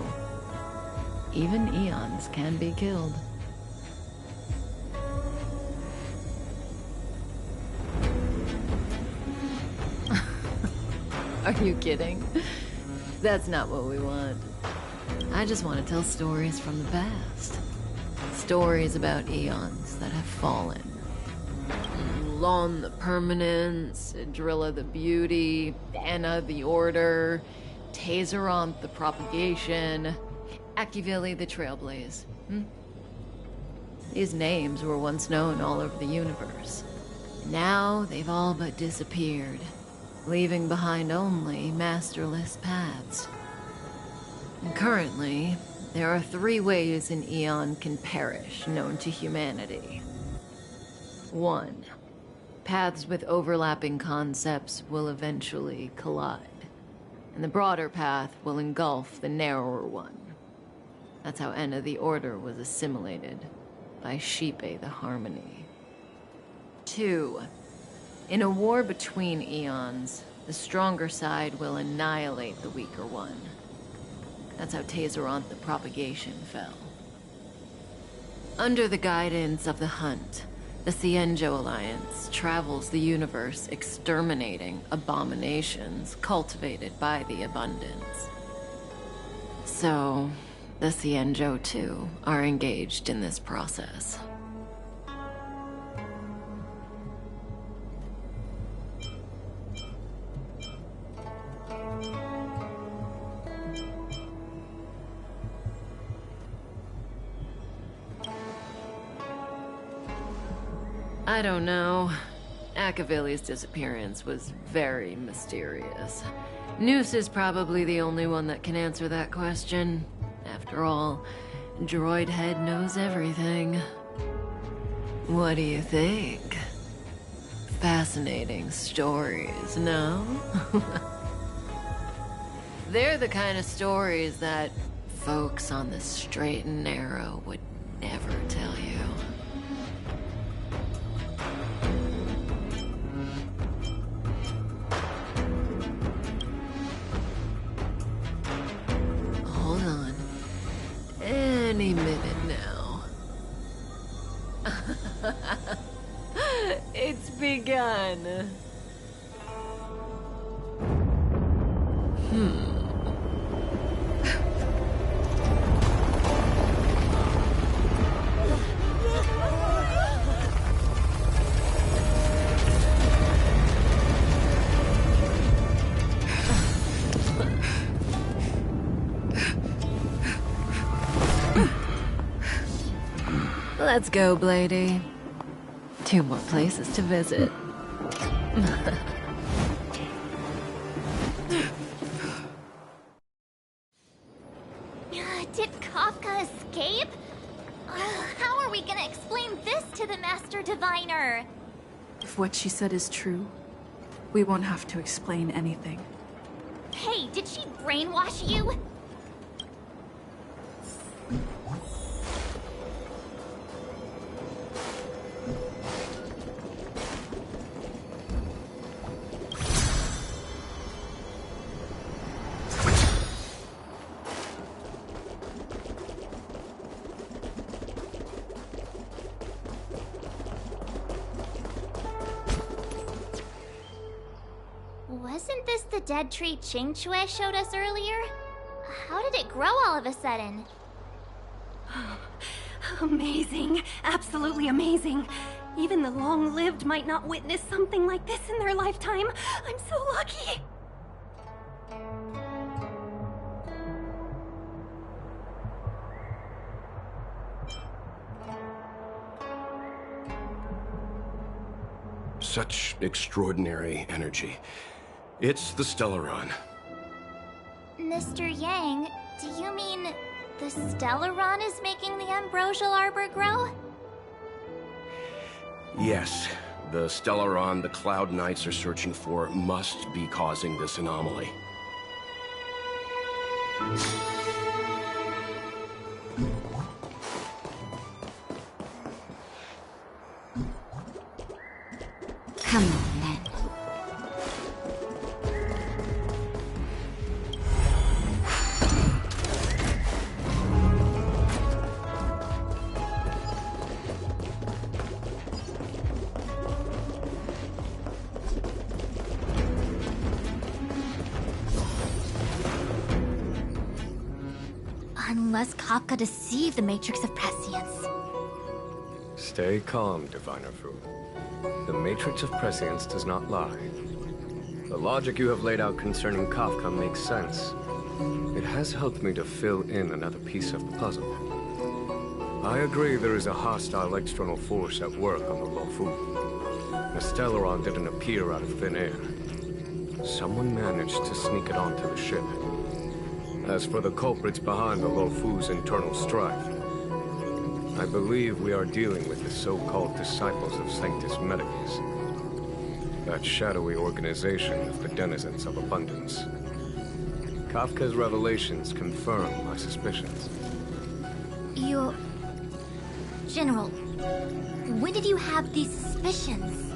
even eons can be killed. Are you kidding? That's not what we want. I just want to tell stories from the past. Stories about eons that have fallen. Lon the Permanence, Drilla the Beauty, Anna the Order, Tazeronth the Propagation, Akivili the Trailblaze. These names were once known all over the universe. Now they've all but disappeared, leaving behind only masterless paths. And currently, there are 3 ways an eon can perish known to humanity. 1. Paths with overlapping concepts will eventually collide, and the broader path will engulf the narrower one. That's how Enna the Order was assimilated by Shipe the Harmony. 2. In a war between eons, the stronger side will annihilate the weaker one. That's how Tazeronth the Propagation fell. Under the guidance of the Hunt, the Cienjo Alliance travels the universe exterminating abominations cultivated by the Abundance. So, the Cienjo too are engaged in this process. I don't know. Akivili's disappearance was very mysterious. Noose is probably the only one that can answer that question. After all, Droid Head knows everything. What do you think? Fascinating stories, no? They're the kind of stories that folks on the straight and narrow would never tell you. Hold on. Any minute now. It's begun. Let's go, Blady. 2 more places to visit. Did Kafka escape? How are we gonna explain this to the Master Diviner? If what she said is true, We won't have to explain anything. Hey, did she brainwash you? Wasn't this the dead tree Ching Chue showed us earlier? How did it grow all of a sudden? Amazing. Absolutely amazing. Even the long-lived might not witness something like this in their lifetime. I'm so lucky. Such extraordinary energy. It's the Stellaron. Mr. Yang, do you mean the Stellaron is making the Ambrosial Arbor grow? Yes, the Stellaron the Cloud Knights are searching for must be causing this anomaly. Come on, then. Unless Kafka deceived the Matrix of Prescience. Stay calm, Diviner Fu. The Matrix of Prescience does not lie. The logic you have laid out concerning Kafka makes sense. It has helped me to fill in another piece of the puzzle. I agree there is a hostile external force at work on the Luofu. The Stellaron didn't appear out of thin air. Someone managed to sneak it onto the ship. As for the culprits behind the Luofu's internal strife, I believe we are dealing with the so-called Disciples of Sanctus Medicus. That shadowy organization of the denizens of abundance. Kafka's revelations confirm my suspicions. You... General, when did you have these suspicions?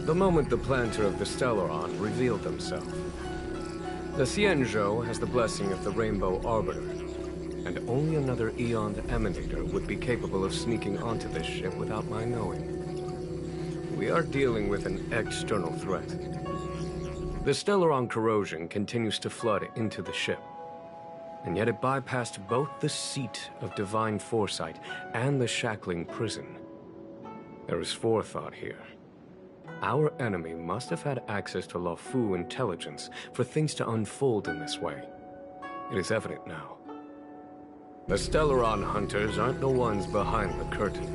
The moment the planter of the Stellaron revealed himself. The Xianzhou has the blessing of the Rainbow Arbiter, and only another Aeon Emanator would be capable of sneaking onto this ship without my knowing. We are dealing with an external threat. The Stellaron corrosion continues to flood into the ship, and yet it bypassed both the seat of divine foresight and the shackling prison. There is forethought here. Our enemy must have had access to Luofu intelligence for things to unfold in this way. It is evident now. The Stellaron hunters aren't the ones behind the curtain.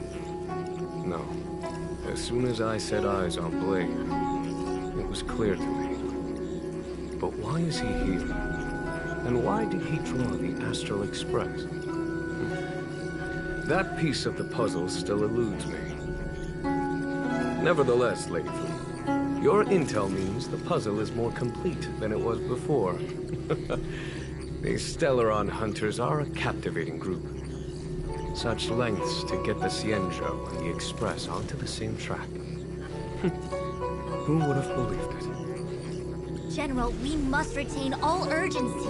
No. As soon as I set eyes on Blade, it was clear to me. But why is he here? And why did he draw the Astral Express? That piece of the puzzle still eludes me. Nevertheless, Lady Fu, your intel means the puzzle is more complete than it was before. These Stellaron hunters are a captivating group. Such lengths to get the Xianzhou and the Express onto the same track. Who would have believed it? General, we must retain all urgency.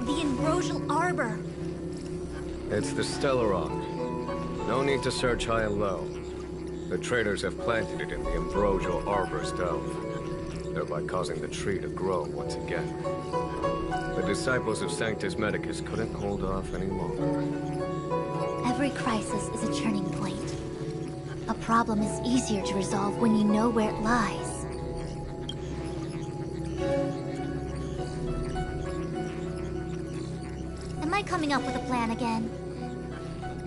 The Ambrosial Arbor. It's the Stellaron. No need to search high and low. The traders have planted it in the Ambrosial Arbor's dove, thereby causing the tree to grow once again. The Disciples of Sanctus Medicus couldn't hold off any longer. Every crisis is a turning point. A problem is easier to resolve when you know where it lies. Am I coming up with a plan again?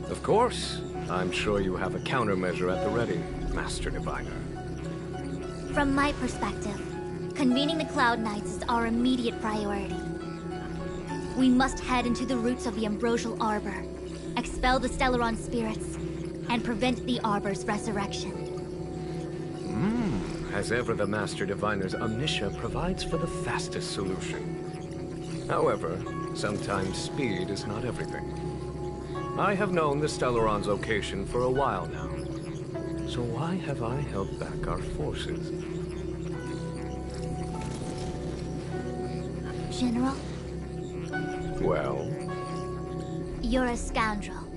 Of course. I'm sure you have a countermeasure at the ready, Master Diviner. From my perspective, convening the Cloud Knights is our immediate priority. We must head into the roots of the Ambrosial Arbor, expel the Stellaron spirits, and prevent the Arbor's resurrection. As ever, the Master Diviner's omniscia provides for the fastest solution. However, sometimes speed is not everything. I have known the Stellaron's location for a while now. So why have I held back our forces? General, Well? you're a scoundrel.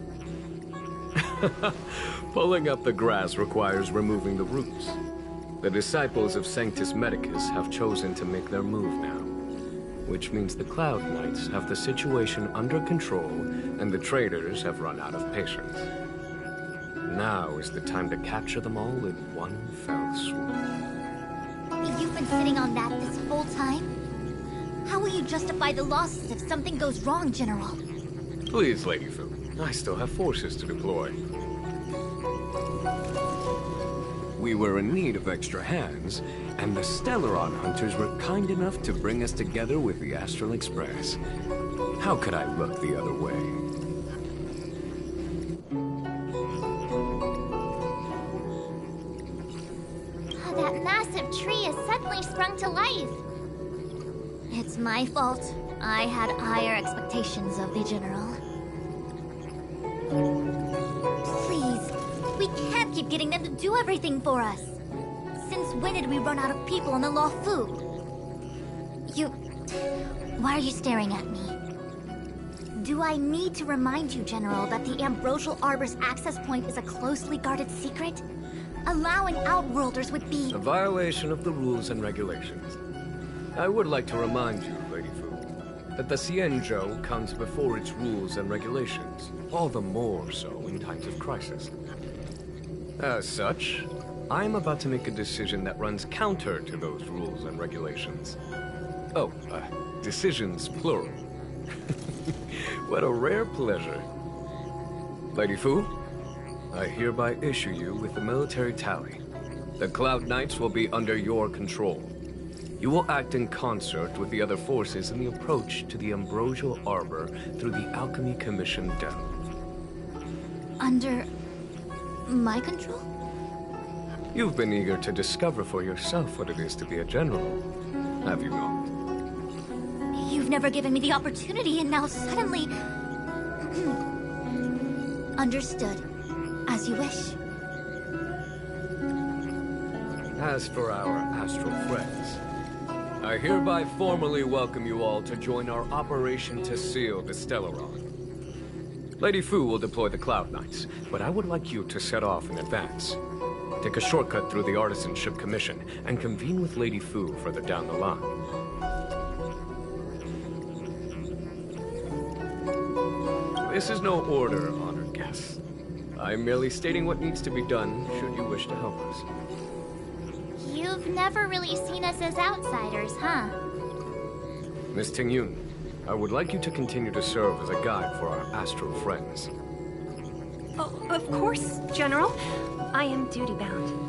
Pulling up the grass requires removing the roots. The disciples of Sanctus Medicus have chosen to make their move now, which means the Cloud Knights have the situation under control and the traitors have run out of patience. Now is the time to capture them all in one fell swoop. You've been sitting on that this whole time? How will you justify the losses if something goes wrong, General? Please, Lady Fu. I still have forces to deploy. We were in need of extra hands, and the Stellaron hunters were kind enough to bring us together with the Astral Express. How could I look the other way? That massive tree has suddenly sprung to life. It's my fault. I had higher expectations of the General. Please, we can't keep getting them to do everything for us. Since when did we run out of people on the Law Fu? Why are you staring at me? Do I need to remind you, General, that the Ambrosial Arbor's access point is a closely guarded secret? Allowing Outworlders would be... A violation of the rules and regulations. I would like to remind you, Lady Fu, that the Xianzhou comes before its rules and regulations, all the more so in times of crisis. As such, I'm about to make a decision that runs counter to those rules and regulations. Oh, decisions plural. What a rare pleasure. Lady Fu, I hereby issue you with the military tally. The Cloud Knights will be under your control. You will act in concert with the other forces in the approach to the Ambrosial Arbor through the Alchemy Commission delve. Under... my control? You've been eager to discover for yourself what it is to be a general, have you not? You've never given me the opportunity, and now suddenly... Understood. As you wish. As for our astral friends, I hereby formally welcome you all to join our operation to seal the Stellaron. Lady Fu will deploy the Cloud Knights, but I would like you to set off in advance. Take a shortcut through the Artisanship Commission and convene with Lady Fu further down the line. This is no order, honored guests. I'm merely stating what needs to be done should you wish to help us. You've never really seen us as outsiders, huh? Miss Tingyun, I would like you to continue to serve as a guide for our astral friends. Oh, of course, General. I am duty-bound.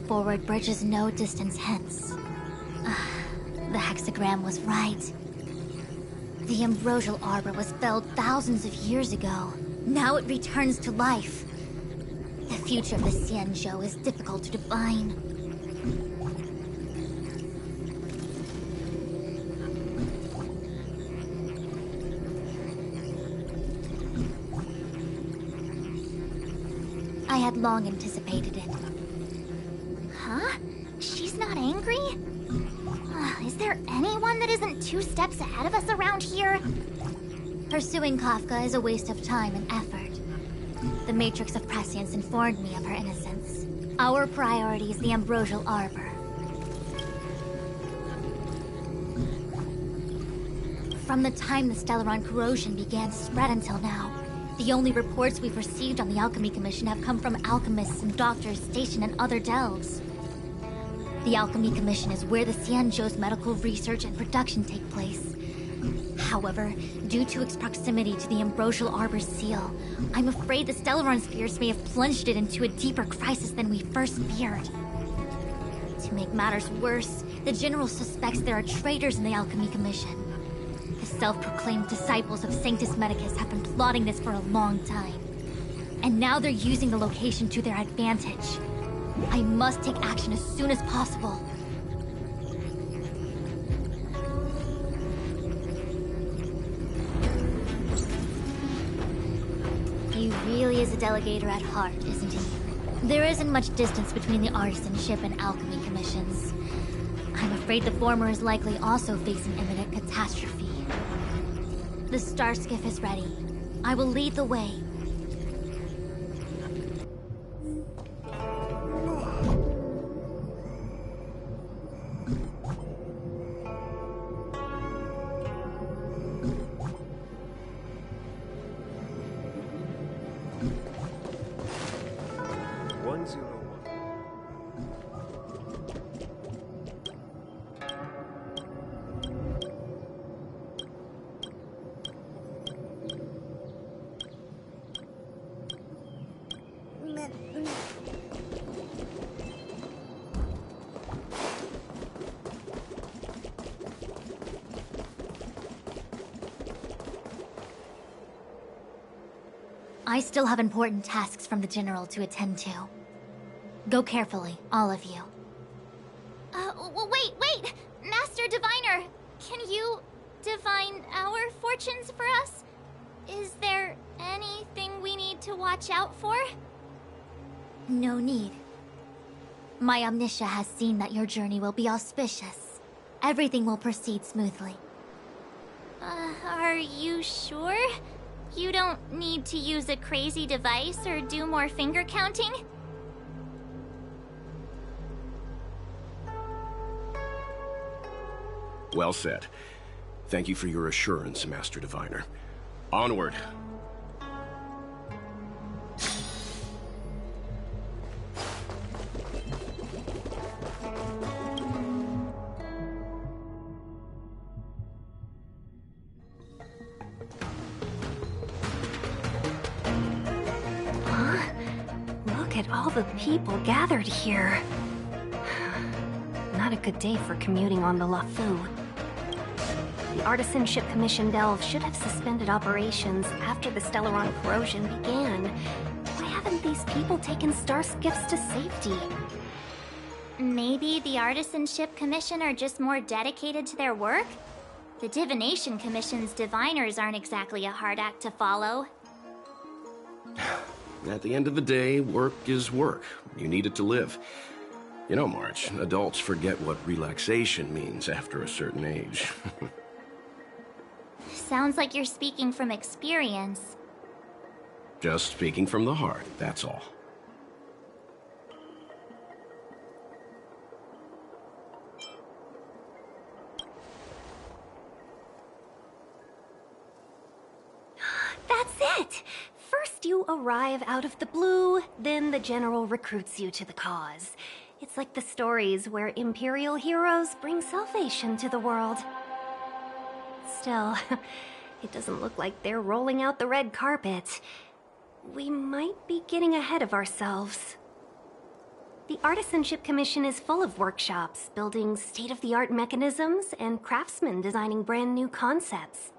Forward bridge is no distance hence. The hexagram was right. The Ambrosial Arbor was felled thousands of years ago. Now it returns to life. The future of the Xianzhou is difficult to define. I had long anticipated it. Huh? She's not angry? Is there anyone that isn't 2 steps ahead of us around here? Pursuing Kafka is a waste of time and effort. The Matrix of Prescience informed me of her innocence. Our priority is the Ambrosial Arbor. From the time the Stellaron corrosion began to spread until now, the only reports we've received on the Alchemy Commission have come from alchemists and doctors stationed in other delves. The Alchemy Commission is where the Xianzhou's medical research and production take place. However, due to its proximity to the Ambrosial Arbor's seal, I'm afraid the Stellaron spheres may have plunged it into a deeper crisis than we first feared. To make matters worse, the General suspects there are traitors in the Alchemy Commission. The self-proclaimed disciples of Sanctus Medicus have been plotting this for a long time. And now they're using the location to their advantage. I must take action as soon as possible. He really is a delegator at heart, isn't he? There isn't much distance between the Artisanship and Alchemy Commissions. I'm afraid the former is likely also facing imminent catastrophe. The Star Skiff is ready. I will lead the way. I still have important tasks from the General to attend to. Go carefully, all of you. Wait! Master Diviner! Can you divine our fortunes for us? Is there anything we need to watch out for? No need. My Omniscia has seen that your journey will be auspicious. Everything will proceed smoothly. Are you sure? You don't need to use a crazy device or do more finger counting? Well said. Thank you for your assurance, Master Diviner. Onward. Look at all the people gathered here. Not a good day for commuting on the LaFu. The Artisanship Commission Delve should have suspended operations after the Stellaron corrosion began. Why haven't these people taken star skiffs to safety? Maybe the Artisanship Commission are just more dedicated to their work? The Divination Commission's diviners aren't exactly a hard act to follow. At the end of the day, work is work. You need it to live. You know, March, adults forget what relaxation means after a certain age. Sounds like you're speaking from experience. Just speaking from the heart, that's all. That's it! First you arrive out of the blue, then the General recruits you to the cause. It's like the stories where Imperial heroes bring salvation to the world. Still, it doesn't look like they're rolling out the red carpet. We might be getting ahead of ourselves. The Artisanship Commission is full of workshops, building state-of-the-art mechanisms, and craftsmen designing brand new concepts.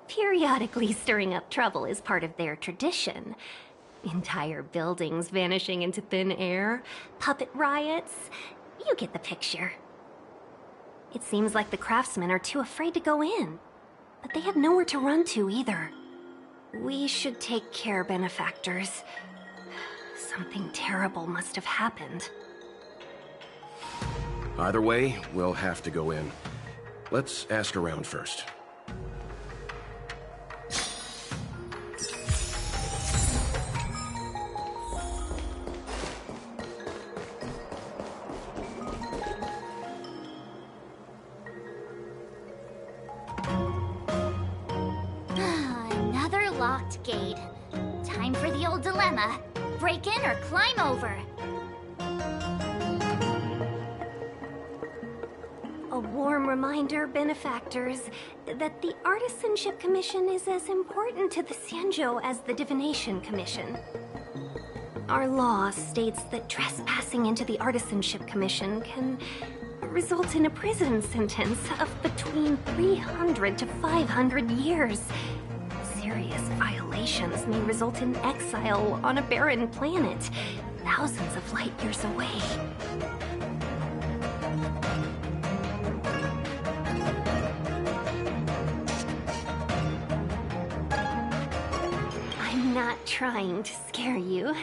Periodically stirring up trouble is part of their tradition. Entire buildings vanishing into thin air, puppet riots. You get the picture. It seems like the craftsmen are too afraid to go in, but they have nowhere to run to either. We should take care, benefactors. Something terrible must have happened. Either way, we'll have to go in. Let's ask around first. Another locked gate. Time for the old dilemma. Break in or climb over. remind our benefactors that the Artisanship Commission is as important to the Xianzhou as the Divination Commission. Our law states that trespassing into the Artisanship Commission can result in a prison sentence of between 300 to 500 years. Serious violations may result in exile on a barren planet, thousands of light years away. I'm not trying to scare you.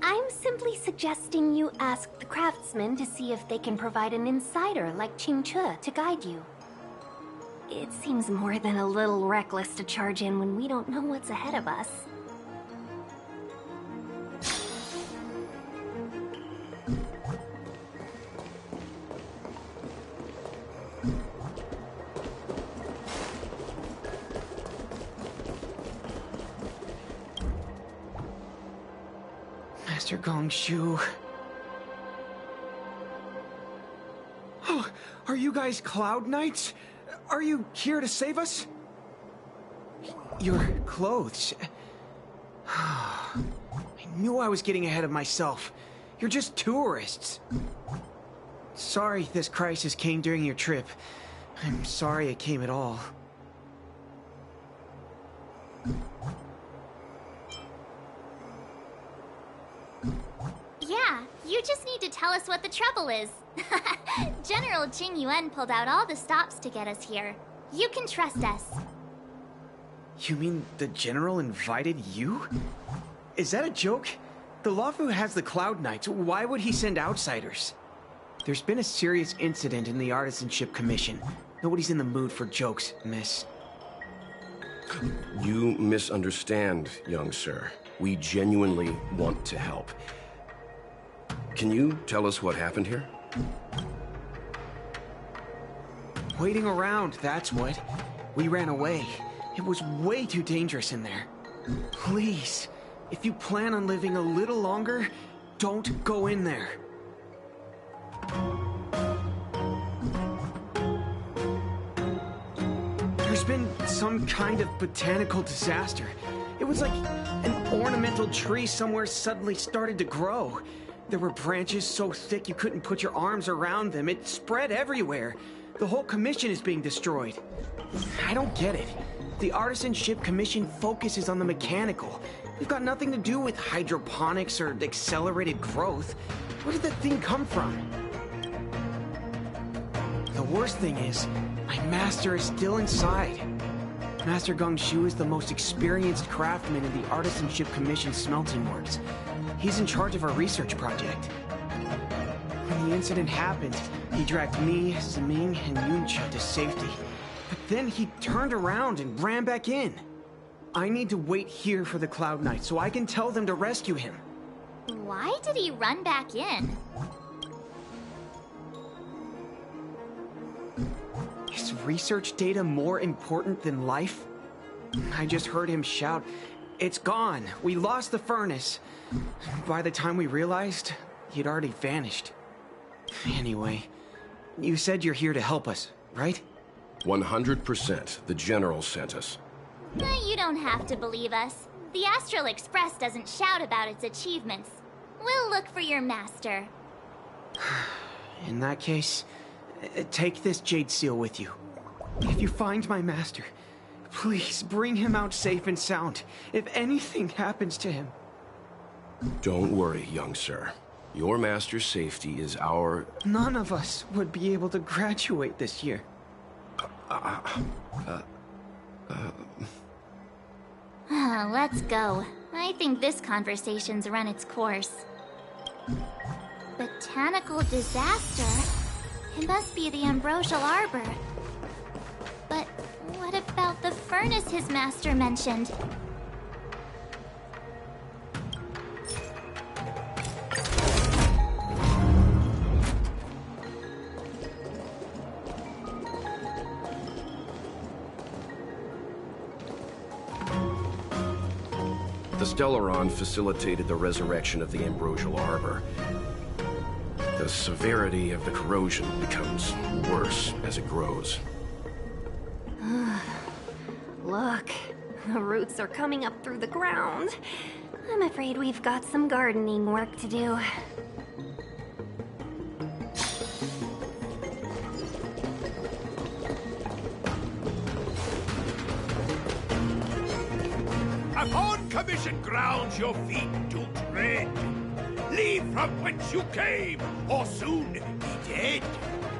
I'm simply suggesting you ask the craftsmen to see if they can provide an insider like Qingche to guide you. It seems more than a little reckless to charge in when we don't know what's ahead of us. Master Gongshu. Oh, are you guys Cloud Knights? Are you here to save us? Your clothes. I knew I was getting ahead of myself. You're just tourists. Sorry this crisis came during your trip. I'm sorry it came at all. Yeah, you just need to tell us what the trouble is. General Jing Yuan pulled out all the stops to get us here. You can trust us. You mean the General invited you? Is that a joke? The Luofu has the Cloud Knights. Why would he send outsiders? There's been a serious incident in the Artisanship Commission. Nobody's in the mood for jokes, miss. You misunderstand, young sir. We genuinely want to help. Can you tell us what happened here? Waiting around, that's what. We ran away. It was way too dangerous in there. Please, if you plan on living a little longer, don't go in there. There's been some kind of botanical disaster. It was like an ornamental tree somewhere suddenly started to grow. There were branches so thick you couldn't put your arms around them. It spread everywhere. The whole commission is being destroyed. I don't get it. The Artisanship Commission focuses on the mechanical. We've got nothing to do with hydroponics or accelerated growth. Where did that thing come from? The worst thing is, my master is still inside. Master Gongshu is the most experienced craftsman in the Artisanship Commission smelting works. He's in charge of our research project. When the incident happened, he dragged me, Zeming, and Yuncha to safety. But then he turned around and ran back in. I need to wait here for the Cloud Knight so I can tell them to rescue him. Why did he run back in? Is research data more important than life? I just heard him shout, "It's gone! We lost the furnace!" By the time we realized, he'd already vanished. Anyway, you said you're here to help us, right? 100%. The General sent us. You don't have to believe us. The Astral Express doesn't shout about its achievements. We'll look for your master. In that case, take this jade seal with you. If you find my master, please bring him out safe and sound. If anything happens to him. Don't worry, young sir. Your master's safety is our... None of us would be able to graduate this year. Let's go. I think this conversation's run its course. Botanical disaster? It must be the Ambrosial Arbor. But what about the furnace his master mentioned? The Stellaron facilitated the resurrection of the Ambrosial Arbor. The severity of the corrosion becomes worse as it grows. Look, the roots are coming up through the ground. I'm afraid we've got some gardening work to do. Upon commission grounds your feet do tread. Leave from whence you came, or soon be dead.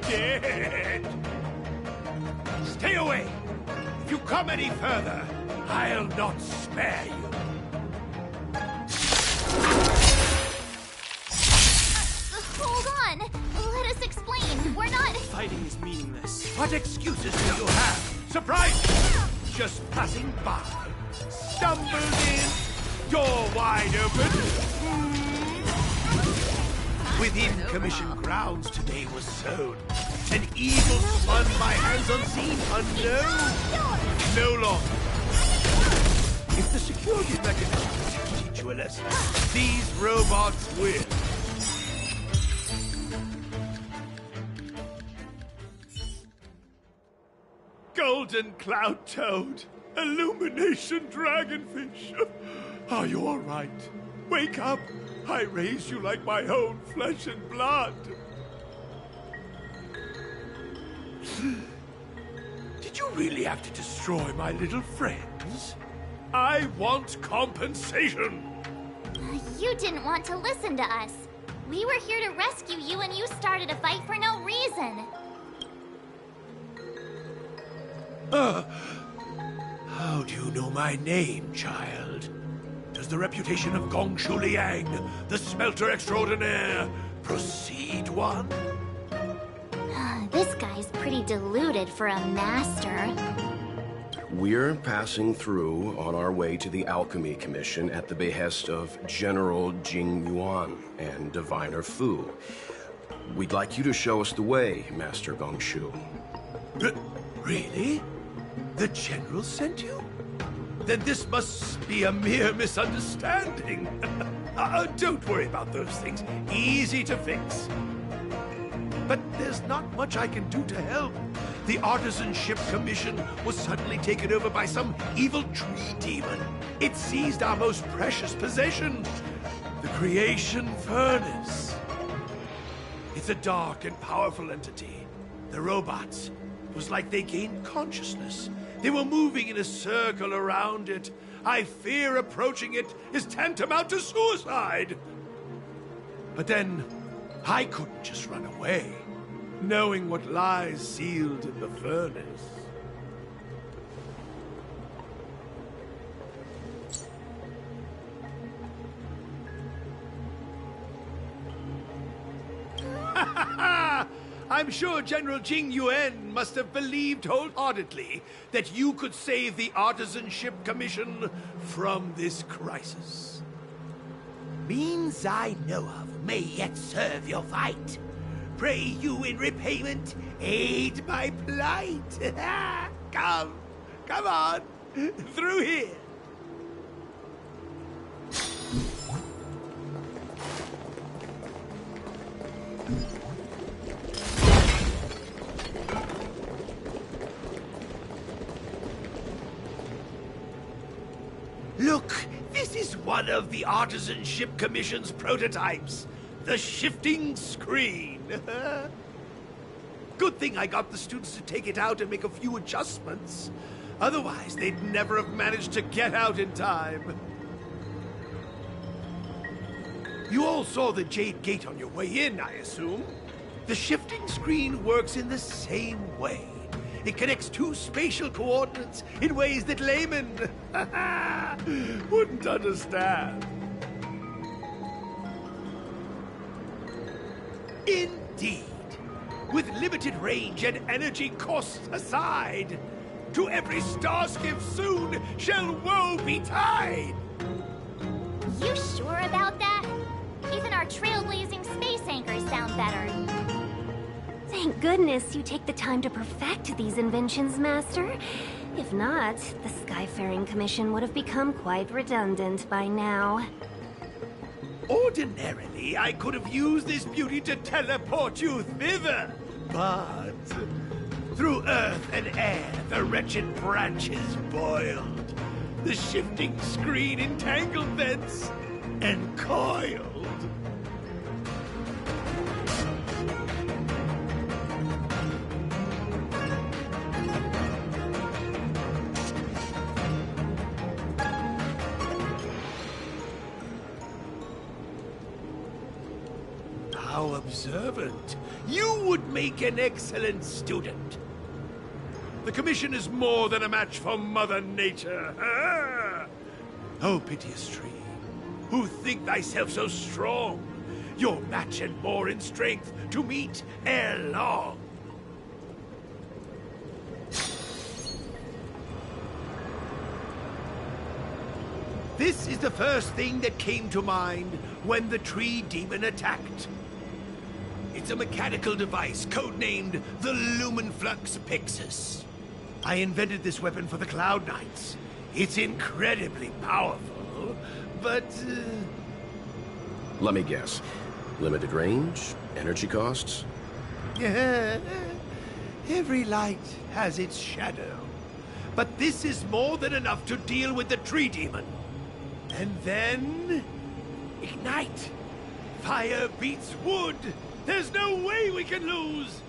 Dead. Stay away. If you come any further, I'll not spare you. Hold on. Let us explain. We're not... Fighting is meaningless. What excuses do you have? Surprise! Just passing by. Stumbled in. Door wide open. Within commission grounds today was sown. An evil spun by hands unseen, unknown. No longer. If the security mechanism can teach you a lesson, these robots will. Golden cloud toad. Illumination dragonfish. Are you all right? Wake up. I raised you like my own flesh and blood. Did you really have to destroy my little friends? I want compensation. You didn't want to listen to us. We were here to rescue you and you started a fight for no reason. How do you know my name, child? Does the reputation of Gongshu Liang, the smelter extraordinaire, precede one? This guy's pretty deluded for a master. We're passing through on our way to the Alchemy Commission at the behest of General Jing Yuan and Diviner Fu. We'd like you to show us the way, Master Gongshu. Really? The General sent you? Then this must be a mere misunderstanding. Don't worry about those things. Easy to fix. But there's not much I can do to help. The Artisanship Commission was suddenly taken over by some evil tree demon. It seized our most precious possession, the Creation Furnace. It's a dark and powerful entity. The robots, it was like they gained consciousness. They were moving in a circle around it. I fear approaching it is tantamount to suicide. But then, I couldn't just run away, knowing what lies sealed in the furnace. I'm sure General Jing Yuan must have believed wholeheartedly that you could save the Artisanship Commission from this crisis. Means I know of may yet serve your fight. Pray you in repayment aid my plight. Come on, through here. Look, this is one of the Artisanship Commission's prototypes. The shifting screen. Good thing I got the students to take it out and make a few adjustments. Otherwise, they'd never have managed to get out in time. You all saw the Jade Gate on your way in, I assume. The shifting screen works in the same way. It connects two spatial coordinates in ways that laymen wouldn't understand. Indeed. With limited range and energy costs aside, to every starskiff soon shall woe betide. You sure about that? Even our trailblazing space anchors sound better. Thank goodness you take the time to perfect these inventions, Master. If not, the Skyfaring Commission would have become quite redundant by now. Ordinarily, I could have used this beauty to teleport you thither, but through earth and air, the wretched branches boiled. The shifting screen entangled thence and coiled. How observant. You would make an excellent student. The Commission is more than a match for Mother Nature. Ah! Oh, piteous tree, who think thyself so strong, your match and more in strength to meet ere long. This is the first thing that came to mind when the tree demon attacked. It's a mechanical device codenamed the Lumenflux Pixis. I invented this weapon for the Cloud Knights. It's incredibly powerful, but... Let me guess. Limited range? Energy costs? Every light has its shadow. But this is more than enough to deal with the tree demon. And then... ignite! Fire beats wood! There's no way we can lose!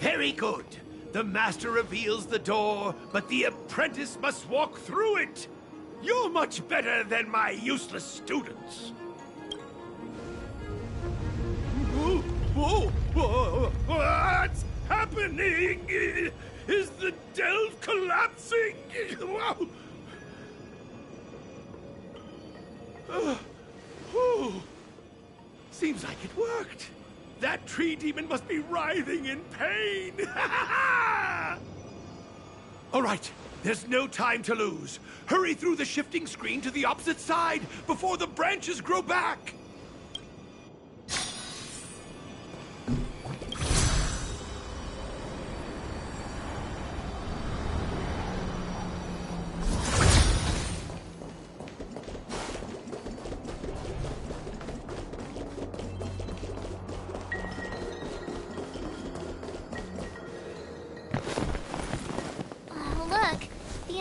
Very good. The master reveals the door, but the apprentice must walk through it. You're much better than my useless students. Whoa, whoa, whoa, what's happening? Is the delve collapsing? Seems like it worked. That tree demon must be writhing in pain. All right, there's no time to lose. Hurry through the shifting screen to the opposite side before the branches grow back.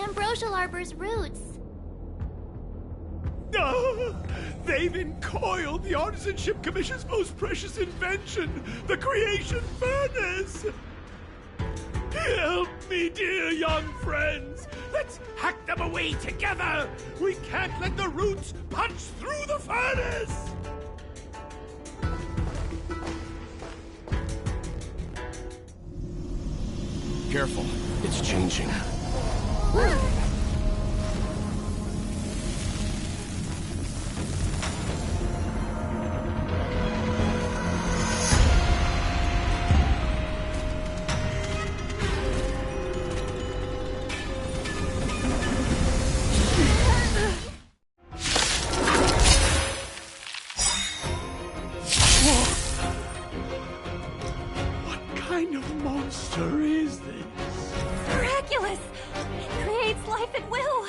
Ambrosial Arbor's roots. They've encoiled the Artisanship Commission's most precious invention, the Creation Furnace! Help me, dear young friends! Let's hack them away together! We can't let the roots punch through the furnace! Careful, it's changing. creature is this? Miraculous! It creates life at will!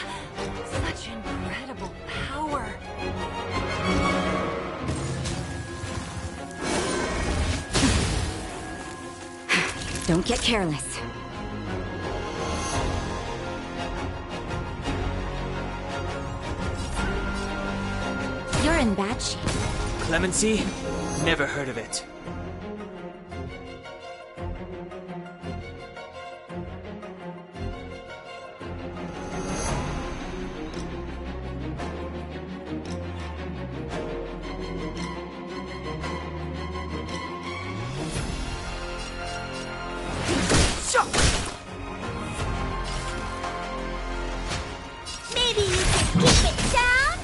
Such incredible power! Don't get careless. You're in bad shape. Clemency? Never heard of it. Maybe you can keep it down?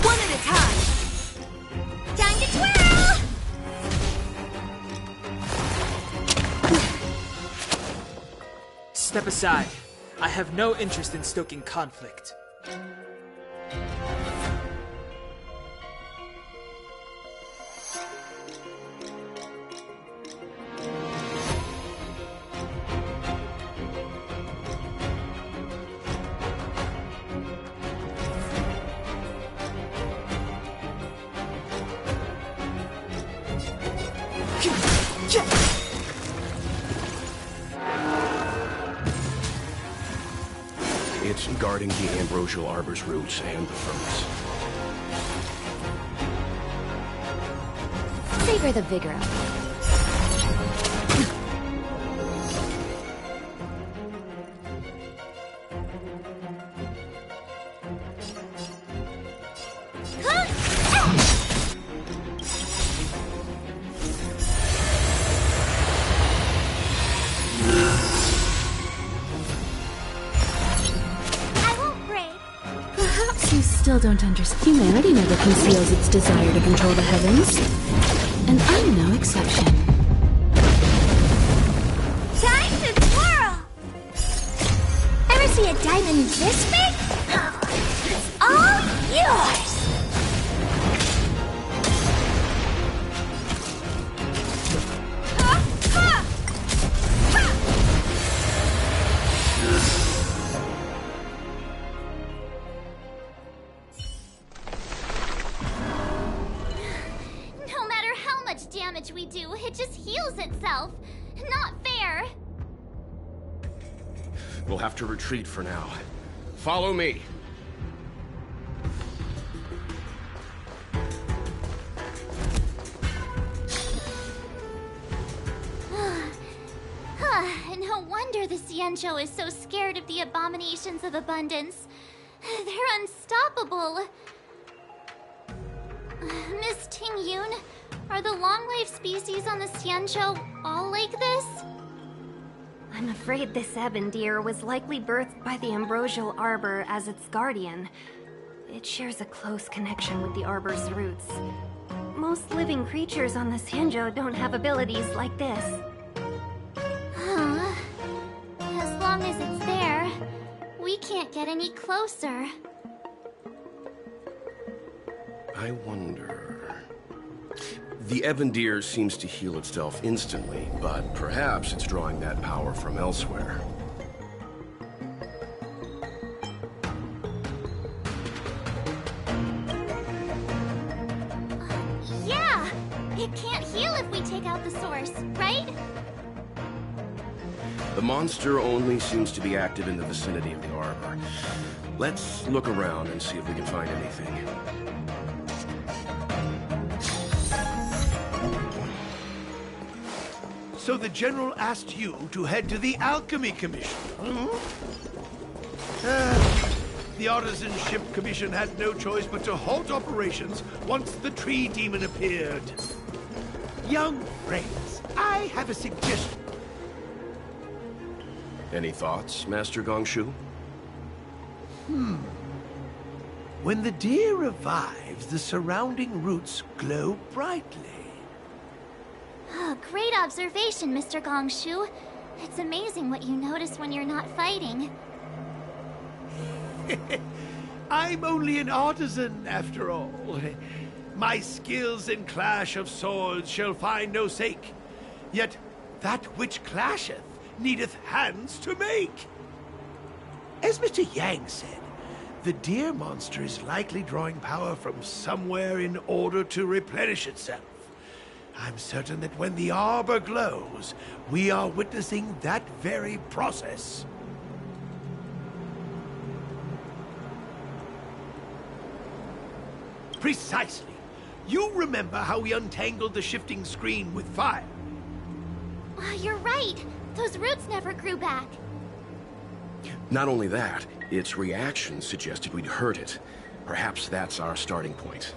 One at a time. Time to twirl! Step aside. I have no interest in stoking conflict. It's guarding the ambrosial arbor's roots and the furnace. Savor the vigor of it. I won't break. Perhaps you still don't understand. Humanity never conceals its desire to control the heavens. And I'm no exception. Time to twirl! Ever see a diamond this big? It's all yours! No matter how much damage we do, it just heals itself. Not fair. We'll have to retreat for now. Follow me. No wonder the Xianzhou is so scared of the abominations of abundance. They're unstoppable. Miss Ting Yun, are the long-life species on the Xianzhou all like this? I'm afraid this ebon deer was likely birthed by the ambrosial arbor as its guardian. It shares a close connection with the arbor's roots. Most living creatures on the Xianzhou don't have abilities like this. Huh. As long as it's there, we can't get any closer. I wonder... The ebon deer seems to heal itself instantly, but perhaps it's drawing that power from elsewhere. Yeah! It can't heal if we take out the source, right? The monster only seems to be active in the vicinity of the arbor. Let's look around and see if we can find anything. So the General asked you to head to the Alchemy Commission, the Artisan Ship Commission had no choice but to halt operations once the Tree Demon appeared. Young friends, I have a suggestion. Any thoughts, Master Gongshu? When the deer revives, the surrounding roots glow brightly. Oh, great observation, Mr. Gongshu. It's amazing what you notice when you're not fighting. I'm only an artisan, after all. My skills in clash of swords shall find no sake. Yet that which clasheth needeth hands to make. As Mr. Yang said, the deer monster is likely drawing power from somewhere in order to replenish itself. I'm certain that when the arbor glows, we are witnessing that very process. Precisely. You remember how we untangled the shifting screen with fire? You're right. Those roots never grew back. Not only that, its reaction suggested we'd hurt it. Perhaps that's our starting point.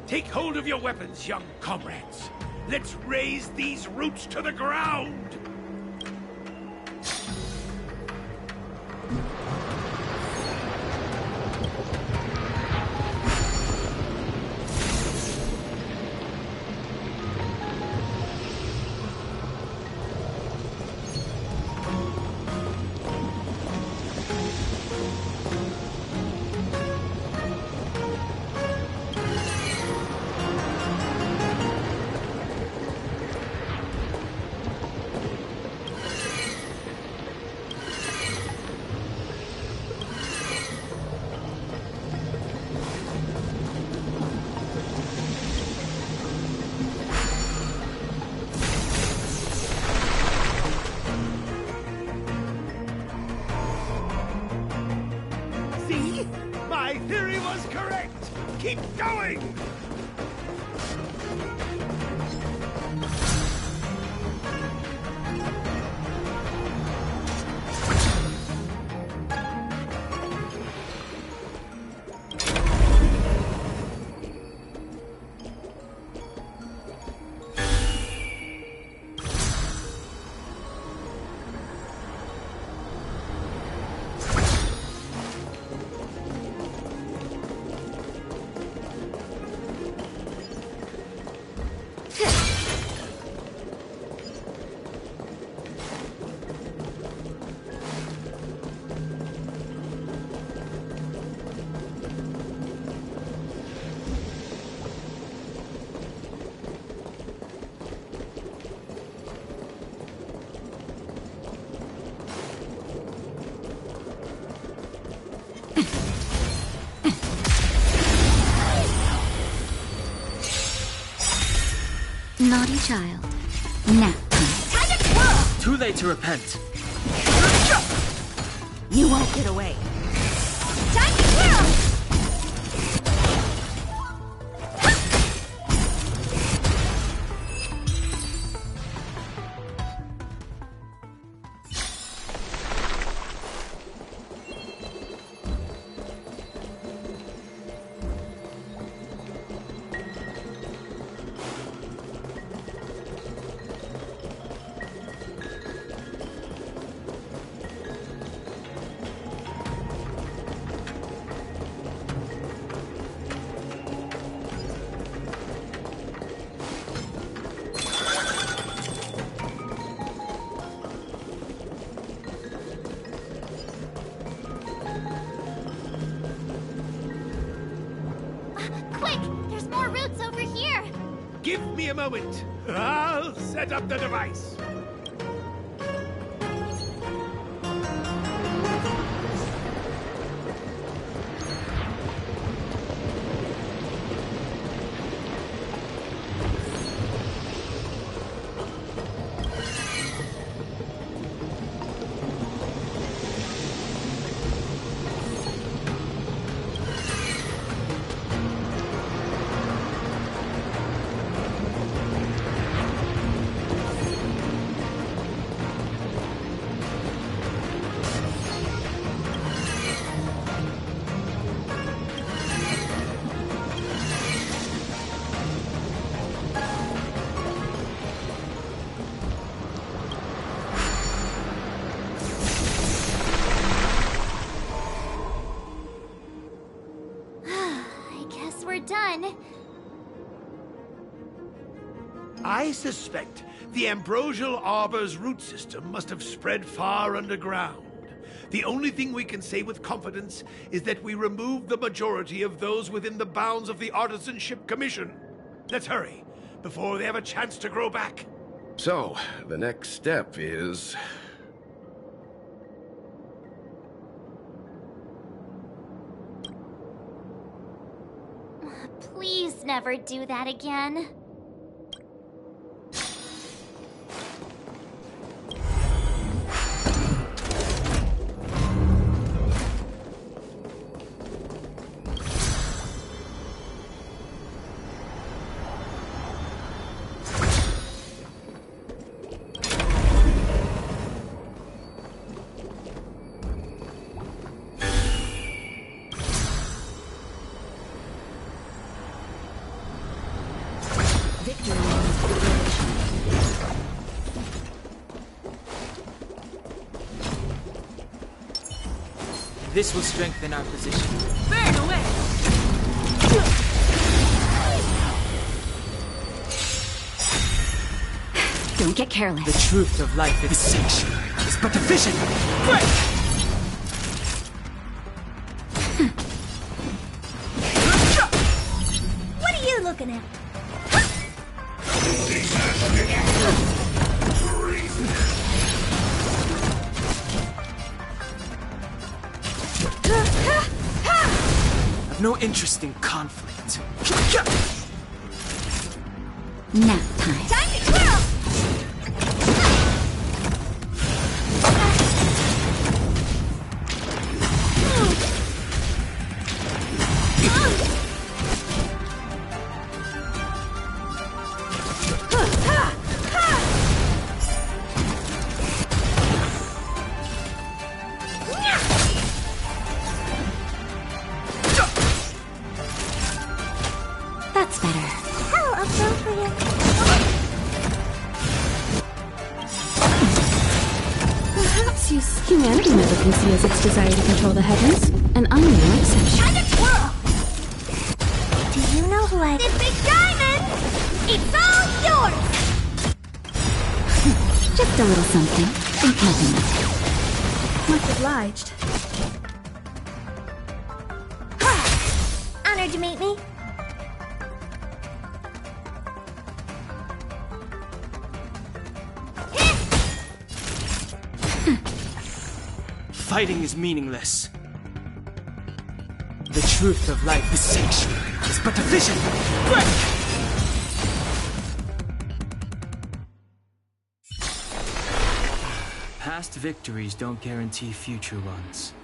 Take hold of your weapons, young comrades. Let's raze these roots to the ground! Keep going! Naughty child. Nap time. Too late to repent. You won't get away. Time to twirl! Give me a moment. I'll set up the device. done. I suspect the Ambrosial Arbor's root system must have spread far underground. The only thing we can say with confidence is that we removed the majority of those within the bounds of the Artisanship Commission. Let's hurry, before they have a chance to grow back. So, the next step is... Please never do that again. This will strengthen our position. Burn away! Don't get careless. The truth of life is sanctuary is but a vision. Break! What are you looking at? I've no interest in conflict. Nap time. Time to twirl! That's better. How appropriate. Perhaps humanity never conceals its desire to control the heavens, and I'm no exception. Time to twirl! Do you know who I... The big diamond! It's all yours! Just a little something. Think nothing of it. Much obliged. Honored to meet me. Fighting is meaningless. The truth of life is sanctuary is but a vision. Break! Past victories don't guarantee future ones.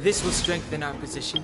This will strengthen our position.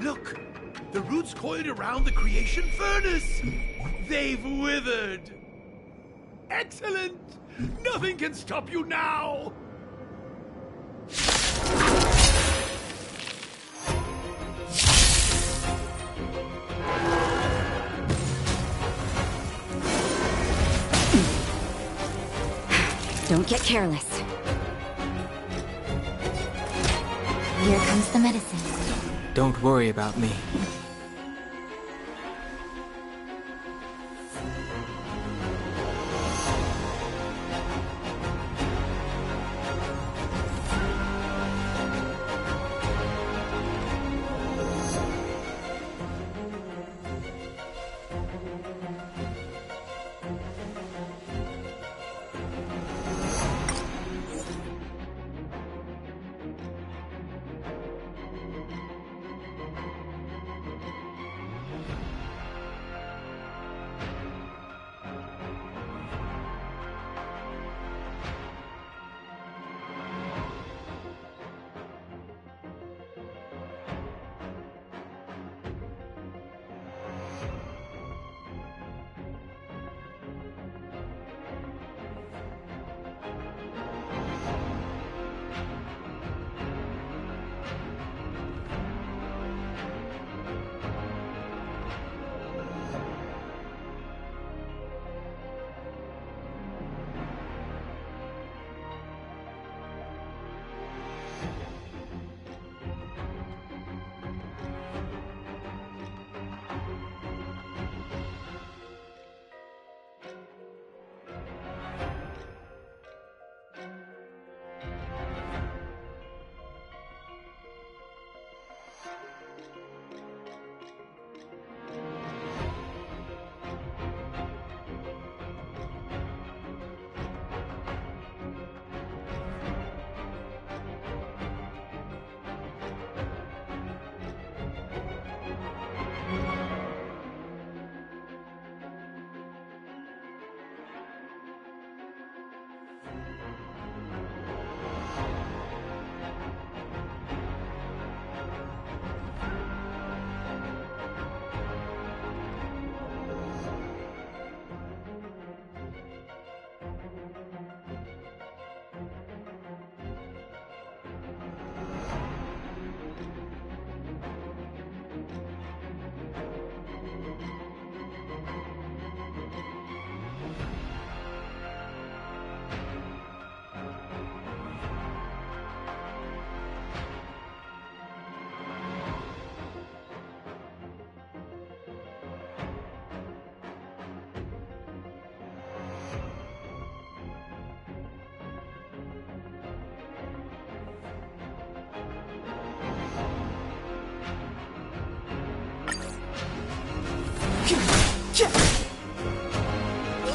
Look! The roots coiled around the creation furnace! They've withered! Excellent! Nothing can stop you now! Don't get careless. Here comes the medicine. Don't worry about me.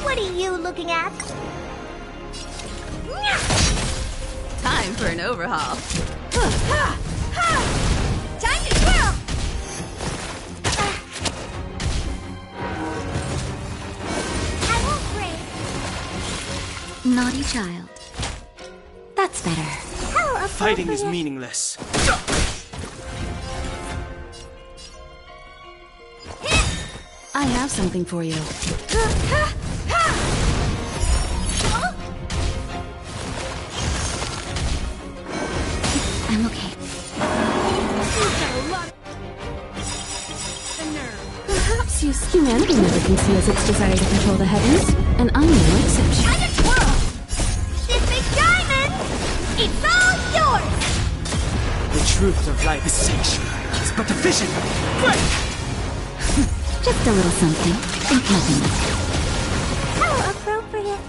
What are you looking at? Time for an overhaul. Time to twirl! I won't break. Naughty child. That's better. Fighting is meaningless. I have something for you. I'm okay. Perhaps humanity never conceals its desire to control the heavens, and I'm no exception. Time to twirl! This big diamond! It's all yours! The truth of life is sanctuary. It's but a vision. Break! Just a little something. Think nothing. How appropriate.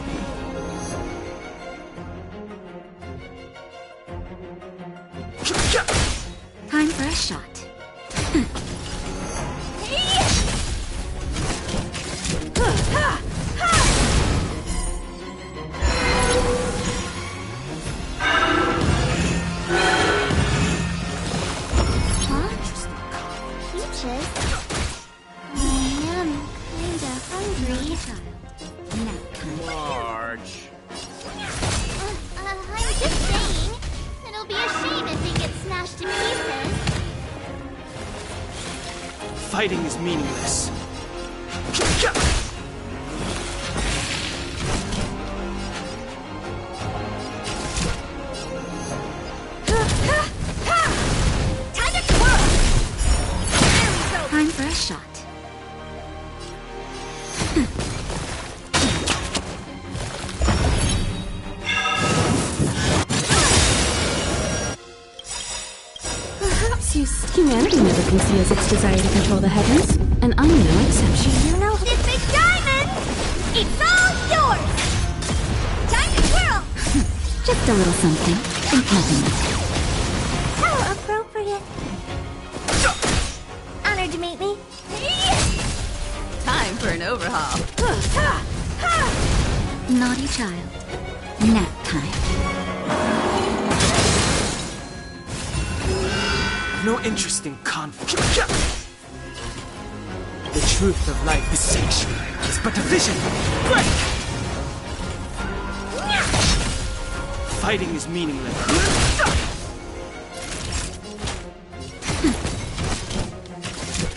Time for a shot. Peaches? I am kinda hungry. Marge. I'm just saying. It'll be a shame if they get smashed to pieces. Fighting is meaningless. Time to twirl! Time for a shot. Perhaps humanity never conceals its desire to control the heavens, and I'm no exception. You know this big diamond? It's all yours! Time to twirl! Just a little something. Think nothing. How appropriate. Honored to meet me. Time for an overhaul. Naughty child. Nap time. No interest in conflict. The truth of life is sanctuary. It's but a vision. Break! Fighting is meaningless.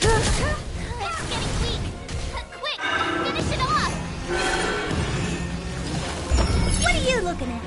It's getting weak. Quick, finish it off. What are you looking at?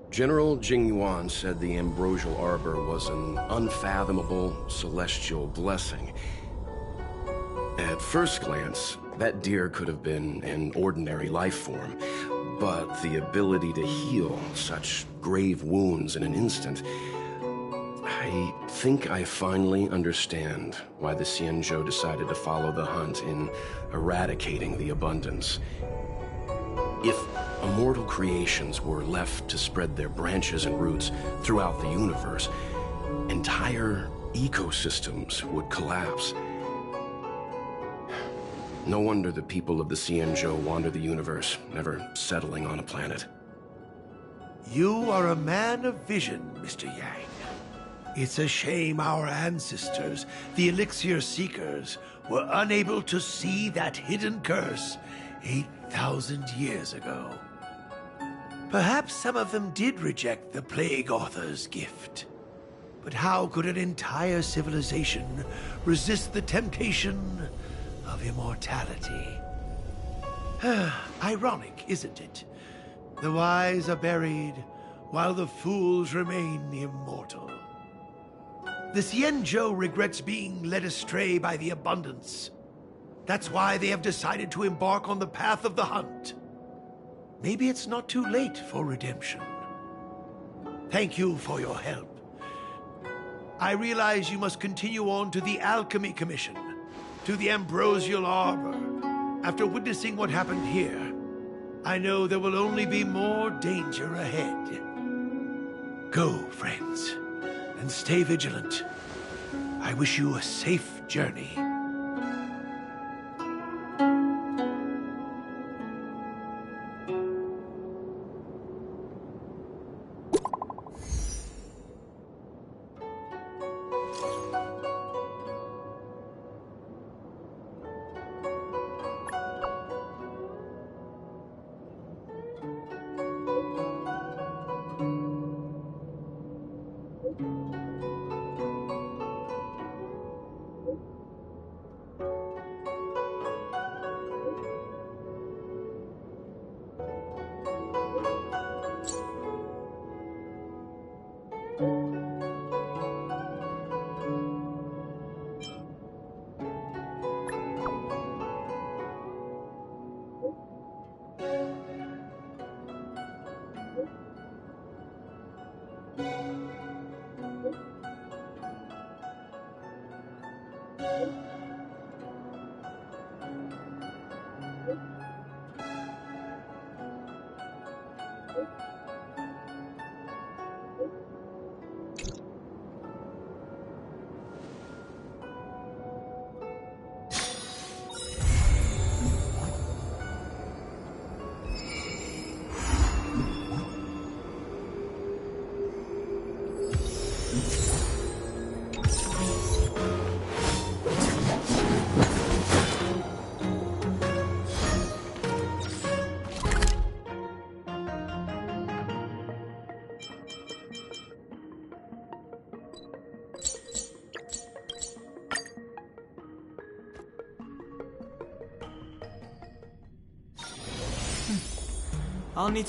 General Jingyuan said the ambrosial arbor was an unfathomable celestial blessing. At first glance, that deer could have been an ordinary life form, but the ability to heal such grave wounds in an instant... I think I finally understand why the Xianzhou decided to follow the hunt in eradicating the abundance. If immortal creations were left to spread their branches and roots throughout the universe, entire ecosystems would collapse. No wonder the people of the Xianzhou wander the universe, never settling on a planet. You are a man of vision, Mr. Yang. It's a shame our ancestors, the Elixir Seekers, were unable to see that hidden curse 8,000 years ago. Perhaps some of them did reject the Plague Author's gift. But how could an entire civilization resist the temptation of immortality? Ironic, isn't it? The wise are buried, while the fools remain immortal. The Xianzhou regrets being led astray by the abundance. That's why they have decided to embark on the path of the hunt. maybe it's not too late for redemption. Thank you for your help. I realize you must continue on to the Alchemy Commission, to the Ambrosial Arbor. After witnessing what happened here, I know there will only be more danger ahead. Go, friends, and stay vigilant. I wish you a safe journey. I'll need to